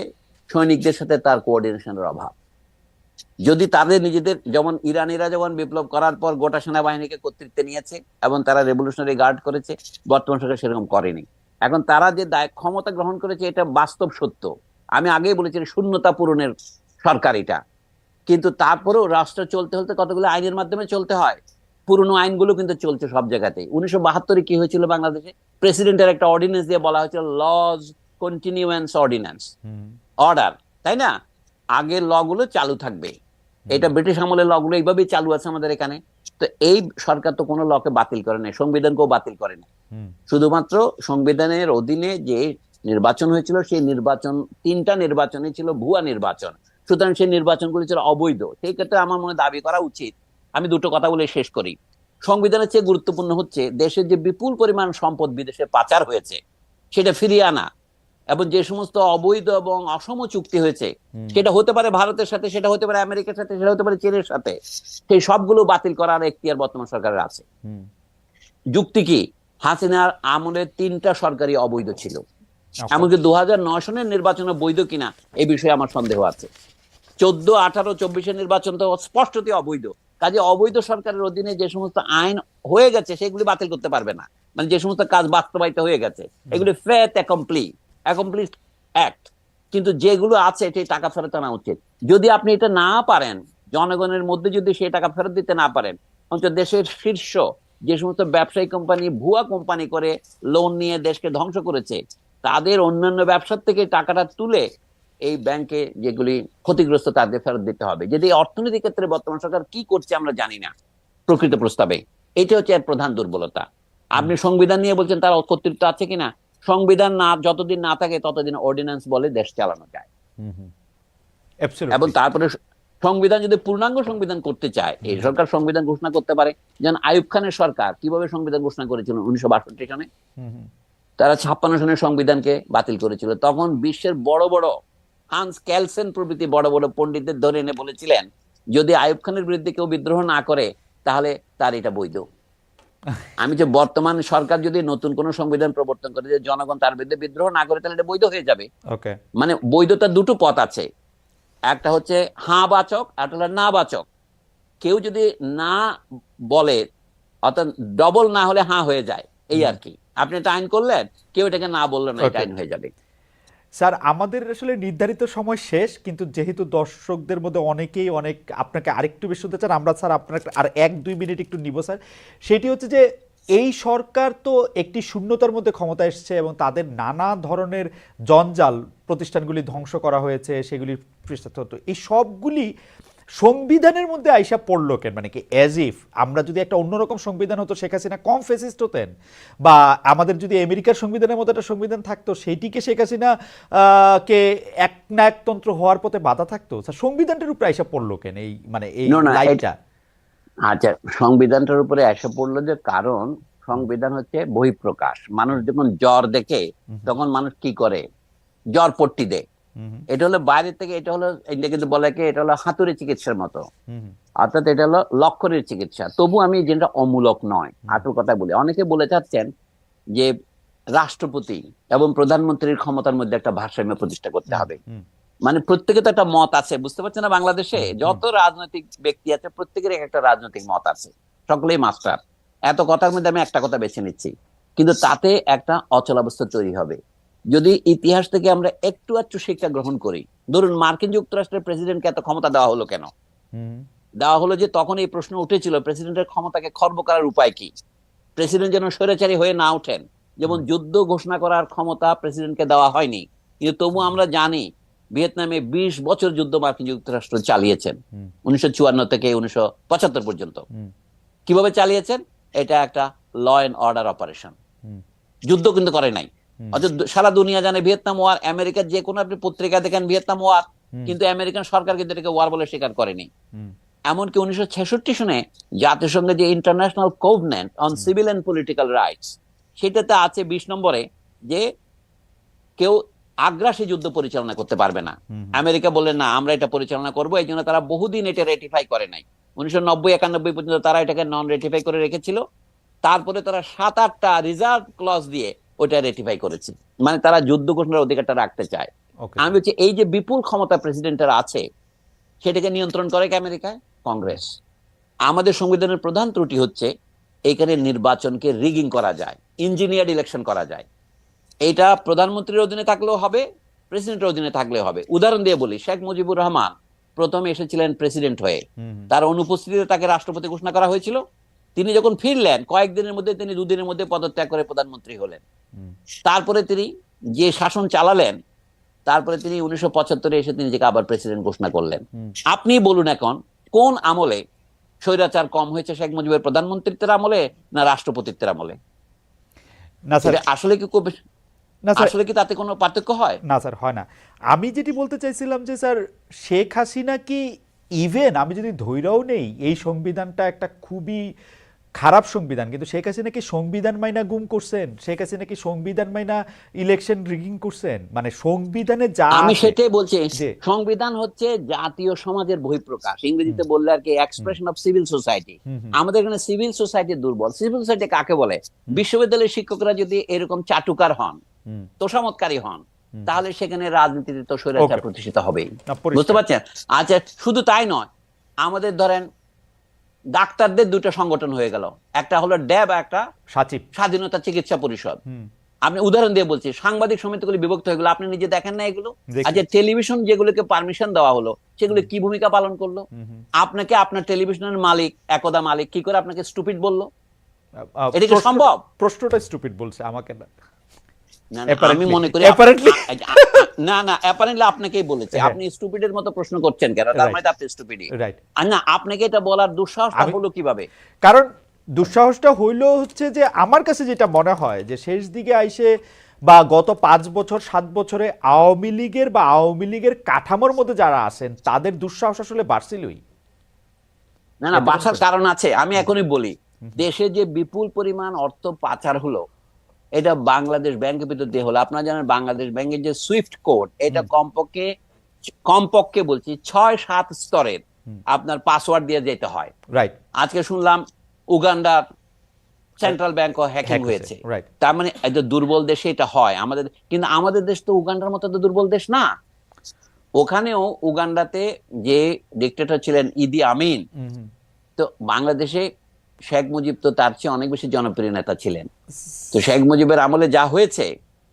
সৈনিকদের সাথে তার কোঅর্ডিনেশনের অভাব। যদি তাদের নিজেদের, যেমন ইরানিরা যেমন বিপ্লব করার পর গোটা সেনাবাহিনীকে কর্তৃত্বে নিয়েছে এবং তারা রেভলিউশনারি গার্ড করেছে, বর্তমান সরকার সেরকম করেনি। এখন তারা যে ক্ষমতা গ্রহণ করেছে এটা বাস্তব সত্য। আমি আগেই বলেছি শূন্যতা পূরণের সরকার এটা। কিন্তু তারপরেও রাষ্ট্র চলতে হলে কতগুলো আইনের মাধ্যমে চলতে হয়। পুরনো আইনগুলো কিন্তু চলছে সব জায়গাতেই। 1972 কি হয়েছিল বাংলাদেশে? প্রেসিডেন্টের একটা অর্ডিন্যান্স দিয়ে বলা হয়েছিল লজ কন্টিনিউয়েন্স অর্ডিন্যান্স, অর্ডার, তাই না? আগের ল গুলো চালু থাকবে। এটা ব্রিটিশ আমলের ল গুলো এইভাবেই চালু আছে আমাদের এখানে। তো এই সরকার তো কোনো লকে বাতিল করে নাই, সংবিধানকেও বাতিল করে নাই। শুধুমাত্র সংবিধানের অধীনে যে নির্বাচন হয়েছিল সেই নির্বাচন, 3টা নির্বাচনই ছিল ভুয়া নির্বাচন। সুতরাং সেই নির্বাচনগুলি ছিল অবৈধ। সেই ক্ষেত্রে আমার মনে দাবি করা উচিত, আমি দুটো কথা বলে শেষ করি। সংবিধানের চেয়ে গুরুত্বপূর্ণ হচ্ছে দেশের যে বিপুল পরিমাণ সম্পদ বিদেশে পাচার হয়েছে সেটা ফিরিয়ে আনা, এবং যে সমস্ত অবৈধ এবং অসম চুক্তি হয়েছে, সেটা হতে পারে ভারতের সাথে, সেটা হতে পারে আমেরিকার সাথে, সেটা হতে পারে চীনের সাথে, সেই সবগুলো বাতিল করার এখতিয়ার বর্তমান সরকারের আছে। যুক্তি কি? হাসিনার আমলে 3টা সরকারি অবৈধ ছিল, এমনকি 2009 সনের নির্বাচনে বৈধ কিনা এই বিষয়ে আমার সন্দেহ আছে। 14, 18, 24 নির্বাচন তো স্পষ্টতই অবৈধ। কাজে অবৈধ সরকারের অধীনে যে সমস্ত আইন হয়ে গেছে সেগুলি বাতিল করতে পারবে না, মানে যে সমস্ত কাজ বাস্তবায়িত হয়ে গেছে এগুলি ফেথ অ্যাকমপ্লিশড অ্যাক্ট। কিন্তু যেগুলো আছে এটি টাকা ফেরত আনা উচিত। যদি আপনি এটা না পারেন, জনগণের মধ্যে যদি সেই টাকা ফেরত দিতে না পারেন, অন্তত দেশের শীর্ষ যে সমস্ত ব্যবসায়ী কোম্পানি ভুয়া কোম্পানি করে লোন নিয়ে দেশকে ধ্বংস করেছে, তাদের অন্যান্য ব্যবসার থেকে টাকাটা তুলে এই ব্যাংকে যেগুলি ক্ষতিগ্রস্ত তাদের ফেরত দিতে হবে। যদি অর্থনৈতিক ক্ষেত্রে বর্তমান সরকার কি করছে আমরা জানি না প্রকৃত প্রস্তাবে, এটা হচ্ছে এর প্রধান দুর্বলতা। আপনি সংবিধান নিয়ে বলছেন তার কর্তৃত্ব আছে কিনা? সংবিধান না যতদিন না থাকে ততদিন অর্ডিন্যান্স বলে দেশ চালানো যায়। এবং তারপরে সংবিধান যদি পূর্ণাঙ্গ সংবিধান করতে চায়, এই সরকার সংবিধান ঘোষণা করতে পারে। যেন আইয়ুব খানের সরকার কিভাবে সংবিধান ঘোষণা করেছিল 1962 সনে, তারা 56 সনের সংবিধানকে বাতিল করেছিল। তখন বিশ্বের বড় বড় হান্স ক্যালসেন প্রভৃতি বড় বড় পণ্ডিতদের ধরে এনে বলেছিলেন যদি আইয়ুব খানের বিরুদ্ধে কেউ বিদ্রোহ না করে তাহলে তার এটা বৈধ। আমি যে বর্তমান সরকার যদি নতুন কোন সংবিধান প্রবর্তন করে যে জনগণ তার বিরুদ্ধে বিদ্রোহ না করে তাহলে এটা বৈধ হয়ে যাবে। মানে বৈধতার দুটো পথ আছে, একটা হচ্ছে হ্যাঁ বাচক, একটা হলো না বাচক। কেউ যদি না বলে, অর্থাৎ ডবল না হলে হ্যাঁ হয়ে যায়, এই আর কি। আপনি এটা আইন করলেন, কেউ এটাকে না বললেন না, এটা আইন হয়ে যাবে। স্যার আমাদের আসলে নির্ধারিত সময় শেষ, কিন্তু যেহেতু দর্শকদের মধ্যে অনেকেই আপনাকে আরেকটু বেশি শুনতে চান, আমরা স্যার আপনার আর 1-2 মিনিট একটু নিব স্যার। সেটি হচ্ছে যে এই সরকার তো একটি শূন্যতার মধ্যে ক্ষমতা এসছে এবং তাদের নানা ধরনের জঞ্জাল, প্রতিষ্ঠানগুলি ধ্বংস করা হয়েছে, সেগুলির পৃষ্ঠতত্ত্ব, এই সবগুলি সংবিধানের মধ্যে আইসা পড়লো কেন? মানে কি অ্যাজ ইফ আমরা যদি একটা অন্যরকম সংবিধান হতো, শেখ হাসিনা কম ফেসিস্ট হতেন, বা আমাদের যদি আমেরিকার সংবিধানের মতো একটা সংবিধান থাকতো, সেইটিকে শেখ হাসিনা কে একনায়কতন্ত্র হওয়ার পথে বাধা থাকতো। সংবিধানটার উপরে আইসা পড়লো কেন এই মানে এই লাইটটা? আচ্ছা, সংবিধানটার উপরে এসে পড়লো যে কারণ সংবিধান হচ্ছে বহিঃপ্রকাশ। মানুষ যখন জ্বর দেখে তখন মানুষ কি করে? জ্বর পট্টি দেয়। এটা হলো বাইরে থেকে, এটা হলো কিন্তু বলে কি এটা হলো হাতুড়ি চিকিৎসার মতো, অর্থাৎ এটা হলো লক্ষণের চিকিৎসা। তবু আমি যেটা অমূলক নয়, আসল কথা বলি। অনেকে বলে চাচ্ছেন যে রাষ্ট্রপতি এবং প্রধানমন্ত্রীর ক্ষমতার মধ্যে একটা ভারসাম্য প্রতিষ্ঠা করতে হবে। মানে প্রত্যেকে তো একটা মত আছে, বুঝতে পারছেন না? বাংলাদেশে যত রাজনৈতিক ব্যক্তি আছে প্রত্যেকের একটা রাজনৈতিক মত আছে, সকলেই মাস্টার। এত কথার মধ্যে আমি একটা কথা বেছে নিচ্ছি, কিন্তু তাতে একটা অচলাবস্থা তৈরি হবে। যদি ইতিহাস থেকে আমরা একটু একটু শিক্ষা গ্রহণ করি, ধরুন মার্কিন যুক্তরাষ্ট্রের প্রেসিডেন্টকে এত ক্ষমতা দেওয়া হলো কেন? দেওয়া হলো যে তখন এই প্রশ্ন উঠেছিল প্রেসিডেন্টের ক্ষমতাকে খর্ব করার উপায় কি, প্রেসিডেন্ট যেন স্বৈরাচারী হয়ে না ওঠেন। যেমন যুদ্ধ ঘোষণা করার ক্ষমতা প্রেসিডেন্টকে দেওয়া হয়নি, কিন্তু তবু আমরা জানি ভিয়েতনামে 20 বছর যুদ্ধ মার্কিন যুক্তরাষ্ট্র চালিয়েছেন, 1954 থেকে 1975 পর্যন্ত। কিভাবে চালিয়েছেন? এটা একটা ল এন্ড অর্ডার অপারেশন, যুদ্ধ কিন্তু করে নাই। অর্থাৎ সারা দুনিয়া জানে ভিয়েতনাম ওয়ার, আমেরিকার যে কোনো আপনি পত্রিকা দেখেন ভিয়েতনাম ওয়ার, কিন্তু আমেরিকান সরকার কিন্তু এটাকে ওয়ার বলে স্বীকার করেনি। এমনকি 1966 সনে জাতিসংঘের যে international covenant on civil and political rights, সেটাতে আছে 20 নম্বরে যে কেউ আগ্রাসী যুদ্ধ পরিচালনা করতে পারবে না। আমেরিকা বললেন না, আমরা এটা পরিচালনা করবো। এই জন্য তারা বহুদিন এটা রেটিফাই করে নাই। 1990-91 পর্যন্ত তারা এটাকে নন রেটিফাই করে রেখেছিল। তারপরে তারা 7-8টা রিজার্ভ ক্লজ দিয়ে ওটা রেটিফাই করেছে, মানে তারা যুদ্ধ ঘোষণার অধিকারটা রাখতে চায়। ওকে আমি বলছি এই যে বিপুল ক্ষমতা প্রেসিডেন্টের আছে, সেটাকে নিয়ন্ত্রণ করে কি আমেরিকায়? কংগ্রেস। আমাদের সংবিধানের প্রধান ত্রুটি হচ্ছে এখানে নির্বাচনকে রিগিং করা যায়, ইঞ্জিনিয়ার্ড ইলেকশন করা যায়। এইটা প্রধানমন্ত্রীর অধীনে থাকলেও হবে, প্রেসিডেন্টের অধীনে থাকলেও হবে। উদাহরণ দিয়ে বলি, শেখ মুজিবুর রহমান প্রথমে এসেছিলেন প্রেসিডেন্ট হয়ে, তার অনুপস্থিতিতে তাকে রাষ্ট্রপতি ঘোষণা করা হয়েছিল। তিনি যখন ফিরলেন কয়েকদিনের মধ্যে, তিনি দুদিনের মধ্যে পদত্যাগ করে প্রধানমন্ত্রী হলেন। তারপরে তিনি যে শাসন চালালেন, তারপরে তিনি 1975-এ এসে তিনি নিজেকে আবার প্রেসিডেন্ট ঘোষণা করলেন। আপনি বলুন এখন কোন আমলে স্বৈরাচার কম হয়েছে, শেখ মুজিবের প্রধানমন্ত্রীত্বের আমলে না রাষ্ট্রপতিত্বের আমলে? না স্যার, আসলে কি খুব, না স্যার, আসলে কি তাতে কোনো পার্থক্য হয়? না স্যার হয় না। আমি যেটি বলতে চাইছিলাম যে স্যার, শেখ হাসিনা কি ইভেন আমি যদি ধৈর্যও নেই এই সংবিধানটা একটা খুবই খারাপ সংবিধান, কিন্তু শেখ হাসিনা কি সংবিধান মাইনা গুম করছেন? শেখ হাসিনা কি সংবিধান মাইনা ইলেকশন রিগিং করছেন? মানে সংবিধানে যা আমি আছে সেটাই বলছি, যে সংবিধান হচ্ছে জাতীয় সমাজের বহিঃপ্রকাশ, ইংরেজিতে বললে আর কি এক্সপ্রেশন অফ সিভিল সোসাইটি। আমাদের এখানে সিভিল সোসাইটি দুর্বল। সিভিল সোসাইটি কাকে বলে? বিশ্ববিদ্যালয়ের শিক্ষকরা যদি এরকম চাটুকার হন, তোষামতকারী হন, তাহলে সেখানে রাজনীতিতে তো স্বৈরাচার প্রতিষ্ঠিত হবেই। বুঝতে পারছেন? আচ্ছা, শুধু তাই নয়, আমাদের ধরেন ডাক্তারদের দুটো সংগঠন হয়ে গেল, একটা হলো ড্যাব, একটা সাচিব, স্বাধীনতা চিকিৎসা পরিষদ। আপনি উদাহরণ দিয়ে বলছি, সাংবাদিক সমিতিগুলি বিভক্ত হয়ে গেল, আপনি নিজে দেখেন না এগুলো? আচ্ছা, টেলিভিশন যেগুলোকে পারমিশন দেওয়া হলো, সেগুলো কি ভূমিকা পালন করলো? আপনাকে আপনার টেলিভিশনের মালিক, একদা মালিক, কি করে আপনাকে স্টুপিড বললো? এটা কি সম্ভব? প্রশ্নটা স্টুপিড বলছে আমাকে না। না, আমি মনে করি না, না, অ্যাপারেন্টলি আপনাকেই বলেছে। আপনি স্টুপিডের মতো প্রশ্ন করছেন কেন? তার মানে আপনি স্টুপিডই। রাইট। আর না, আপনাকে এটা বলার দুঃসাহসটা হলো কিভাবে? কারণ দুঃসাহসটা হইল হচ্ছে যে আমার কাছে যেটা মনে হয় যে শেষ দিকে আইসে বা গত 5 বছর 7 বছরে আওয়ামী লীগের বা আওয়ামী লীগের কাঠামোর মধ্যে যারা আছেন তাদের দুঃসাহস আসলে বাড়ছিলই। না, না, বাঁচার কারণ আছে। আমি এখনই বলি, দেশে যে বিপুল পরিমাণ অর্থ পাচার হলো, এটা বাংলাদেশ ব্যাংকের ভিতর দিয়ে হলো। আপনারা জানেন বাংলাদেশ ব্যাংকের যে সুইফট কোড, এটা কমপক্ষে কমপক্ষে বলছি 6-7 স্তরের আপনার পাসওয়ার্ড দিয়ে যেতে হয়। রাইট। আজকে শুনলাম উগান্ডার সেন্ট্রাল ব্যাংকও হ্যাকিং হয়েছে। তার মানে এটা দুর্বল দেশে এটা হয় আমাদের, কিন্তু আমাদের দেশ তো উগান্ডার মতো তো দুর্বল দেশ না। ওখানেও উগান্ডাতে যে ডিক্টেটর ছিলেন ইদি আমিন, তো বাংলাদেশে শেখ মুজিব তো তার চেয়ে অনেক বেশি জনপ্রিয় নেতা ছিলেন। তো শেখ মুজিবের আমলে যা হয়েছে,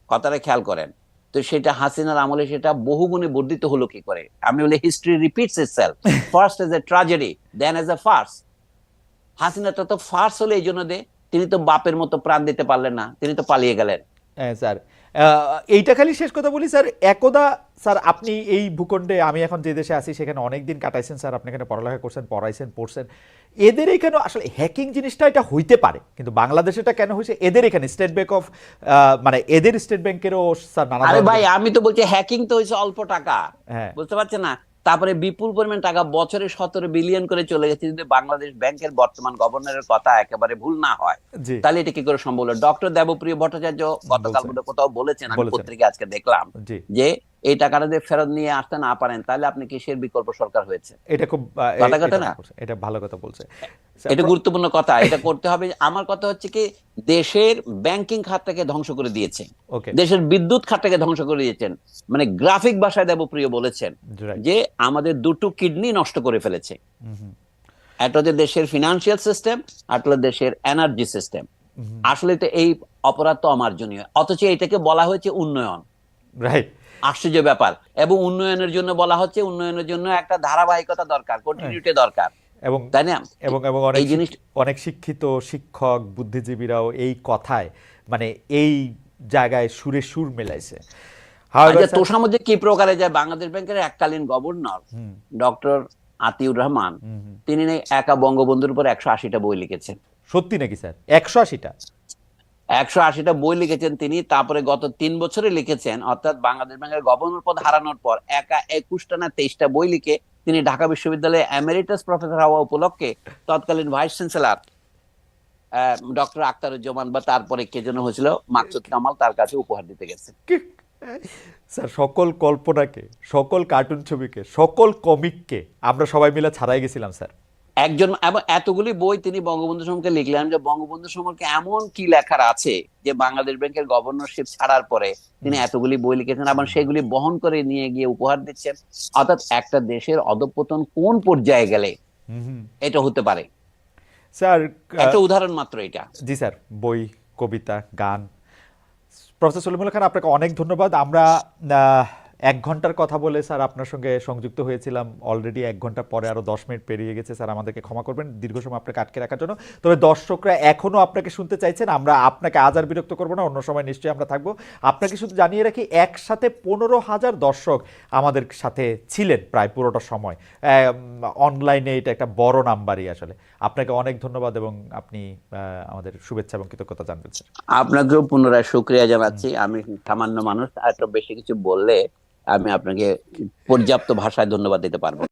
কথাটা খেয়াল করেন, তো সেটা হাসিনার আমলে সেটা বহুগুণে বর্ধিত হলো কি করে? আমি বলি history repeats itself, first as a tragedy, then as a farce. হাসিনাটা তো ফার্স হলো এই জন্য তিনি তো বাপের মতো প্রাণ দিতে পারলেন না, তিনি তো পালিয়ে গেলেন। হ্যাঁ স্যার, এইটা খালি শেষ কথা বলি স্যার, একদা স্যার আপনি এই ভূখণ্ডে, আমি এখন যে দেশে আছি সেখানে অনেক দিন কাটাইছেন স্যার, আপনি এখানে পড়ালেখা করছেন, পড়াইছেন, পড়ছেন। এদের এখানে আসলে হ্যাকিং জিনিসটা এটা হইতে পারে, কিন্তু বাংলাদেশে এটা কেন হয়েছে? এদের এখানে স্টেট ব্যাংক অফ মানে এদের স্টেট ব্যাংকেরও স্যার নানা। আরে ভাই, আমি তো বলছি হ্যাকিং তো হয়েছে অল্প টাকা, বুঝতে পারছেন না? তারপরে বিপুল পরিমাণ টাকা, বছরে 17 বিলিয়ন করে চলে গেছে। যদি বাংলাদেশ ব্যাংকের বর্তমান গভর্নরের কথা একেবারে ভুল না হয়, তাহলে এটা কি করে সম্ভব? ডক্টর দেবপ্রিয় ভট্টাচার্য গতকাল কোথাও বলেছেন, আমি পত্রিকা আজকে দেখলাম, যে এই টাকাটা যদি ফেরত নিয়ে আসতে না পারেন, তাহলে আপনি কিসের বিকল্প সরকার হয়েছে? এটা খুব কথা না, এটা ভালো কথা বলছে, এটা গুরুত্বপূর্ণ কথা, এটা করতে হবে। আমার কথা হচ্ছে কি, দেশের ব্যাংকিং খাতটাকে ধ্বংস করে দিয়েছে, দেশের বিদ্যুৎ খাতটাকে ধ্বংস করে দিয়েছেন। মানে গ্রাফিক ভাষায় দেবপ্রিয় বলেছেন যে আমাদের দুটো কিডনি নষ্ট করে ফেলেছে। একটা হচ্ছে দেশের ফিনান্সিয়াল সিস্টেম, আর হলো দেশের এনার্জি সিস্টেম। আসলে তো এই অপরাধ তো অমার্জনীয়, অথচ এটাকে বলা হয়েছে উন্নয়ন। রাইট, আশ্চর্য ব্যাপার। এবং উন্নয়নের জন্য বলা হচ্ছে, উন্নয়নের জন্য একটা ধারাবাহিকতা দরকার, কন্টিনিউটি দরকার, এবং তাই না? এবং অনেক শিক্ষিত শিক্ষক বুদ্ধিজীবীরাও এই কথায় মানে এই জায়গায় সুরে সুর মেলাইছে। তোষামধ্যে কি প্রকারে যায়? বাংলাদেশ ব্যাংকের এককালীন গভর্নর ডক্টর আতিউর রহমান, তিনি একা বঙ্গবন্ধুর উপর 180টা বই লিখেছেন। সত্যি নাকি স্যার? 180টা? 180টা বই লিখেছেন তিনি। তারপরে গত 3 বছরে লিখেছেন, অর্থাৎ বাংলাদেশ ব্যাংকের গভর্নর পদ হারানোর পর একা 21টা না 23টা বই লিখে তিনি ঢাকা বিশ্ববিদ্যালয়ে এমেরিটাস প্রফেসর হওয়া উপলক্ষে তৎকালীন ভাইস চ্যান্সেলর ডক্টর আখতারুজ্জামান বা তারপরে কে যেন হয়েছিল, মাকসুদ কামাল, তার কাছে উপহার দিতে গেছেন। স্যার, সকল কল্পনাকে, সকল কার্টুন ছবিকে, সকল কমিককে আমরা সবাই মিলে ছাড়াই গেছিলাম স্যার। একজন, এবং এতগুলি বই তিনি বঙ্গবন্ধু সম্পর্কে লিখলেন যে বঙ্গবন্ধু সম্পর্কে এমন কি লেখার আছে যে বাংলাদেশ ব্যাংকের গভর্নরশিপ ছাড়ার পরে তিনি এতগুলি বই লিখেছেন এবং সেগুলি বহন করে নিয়ে গিয়ে উপহার দিচ্ছেন। অর্থাৎ একটা দেশের অধঃপতন কোন পর্যায়ে গেলে এটা হতে পারে, স্যার একটা উদাহরণ মাত্র এটা। জি স্যার, বই, কবিতা, গান। প্রফেসর সলিমুল্লাহ খান, আপনাকে অনেক ধন্যবাদ। আমরা 1 ঘন্টার কথা বলে স্যার আপনার সঙ্গে সংযুক্ত হয়েছিলাম, অলরেডি 1 ঘন্টা পরে আরো 10 মিনিট পেরিয়ে গেছে। স্যার আমাদেরকে ক্ষমা করবেন দীর্ঘ সময় আপনাকে আটকে রাখার জন্য। তবে দর্শকরা এখনো আপনাকে শুনতে চাইছেন, আমরা আপনাকে আজ আর বিরক্ত করবো না, অন্য সময় নিশ্চয়ই আমরা থাকবো। আপনাকে শুধু জানিয়ে রাখি, একসাথে 15,000 দর্শক আমাদের সাথে ছিলেন প্রায় পুরোটা সময়। অনলাইনে এটা একটা বড় নাম্বারই আসলে। আপনাকে অনেক ধন্যবাদ এবং আপনি আমাদের শুভেচ্ছা এবং কৃতজ্ঞতা জানবেন স্যার। আপনাকেও পুনরায় শুকরিয়া জানাচ্ছি। আমি সামান্য মানুষ, এত বেশি কিছু বললে আমি আপনাকে পর্যাপ্ত ভাষায় ধন্যবাদ দিতে পারবো না।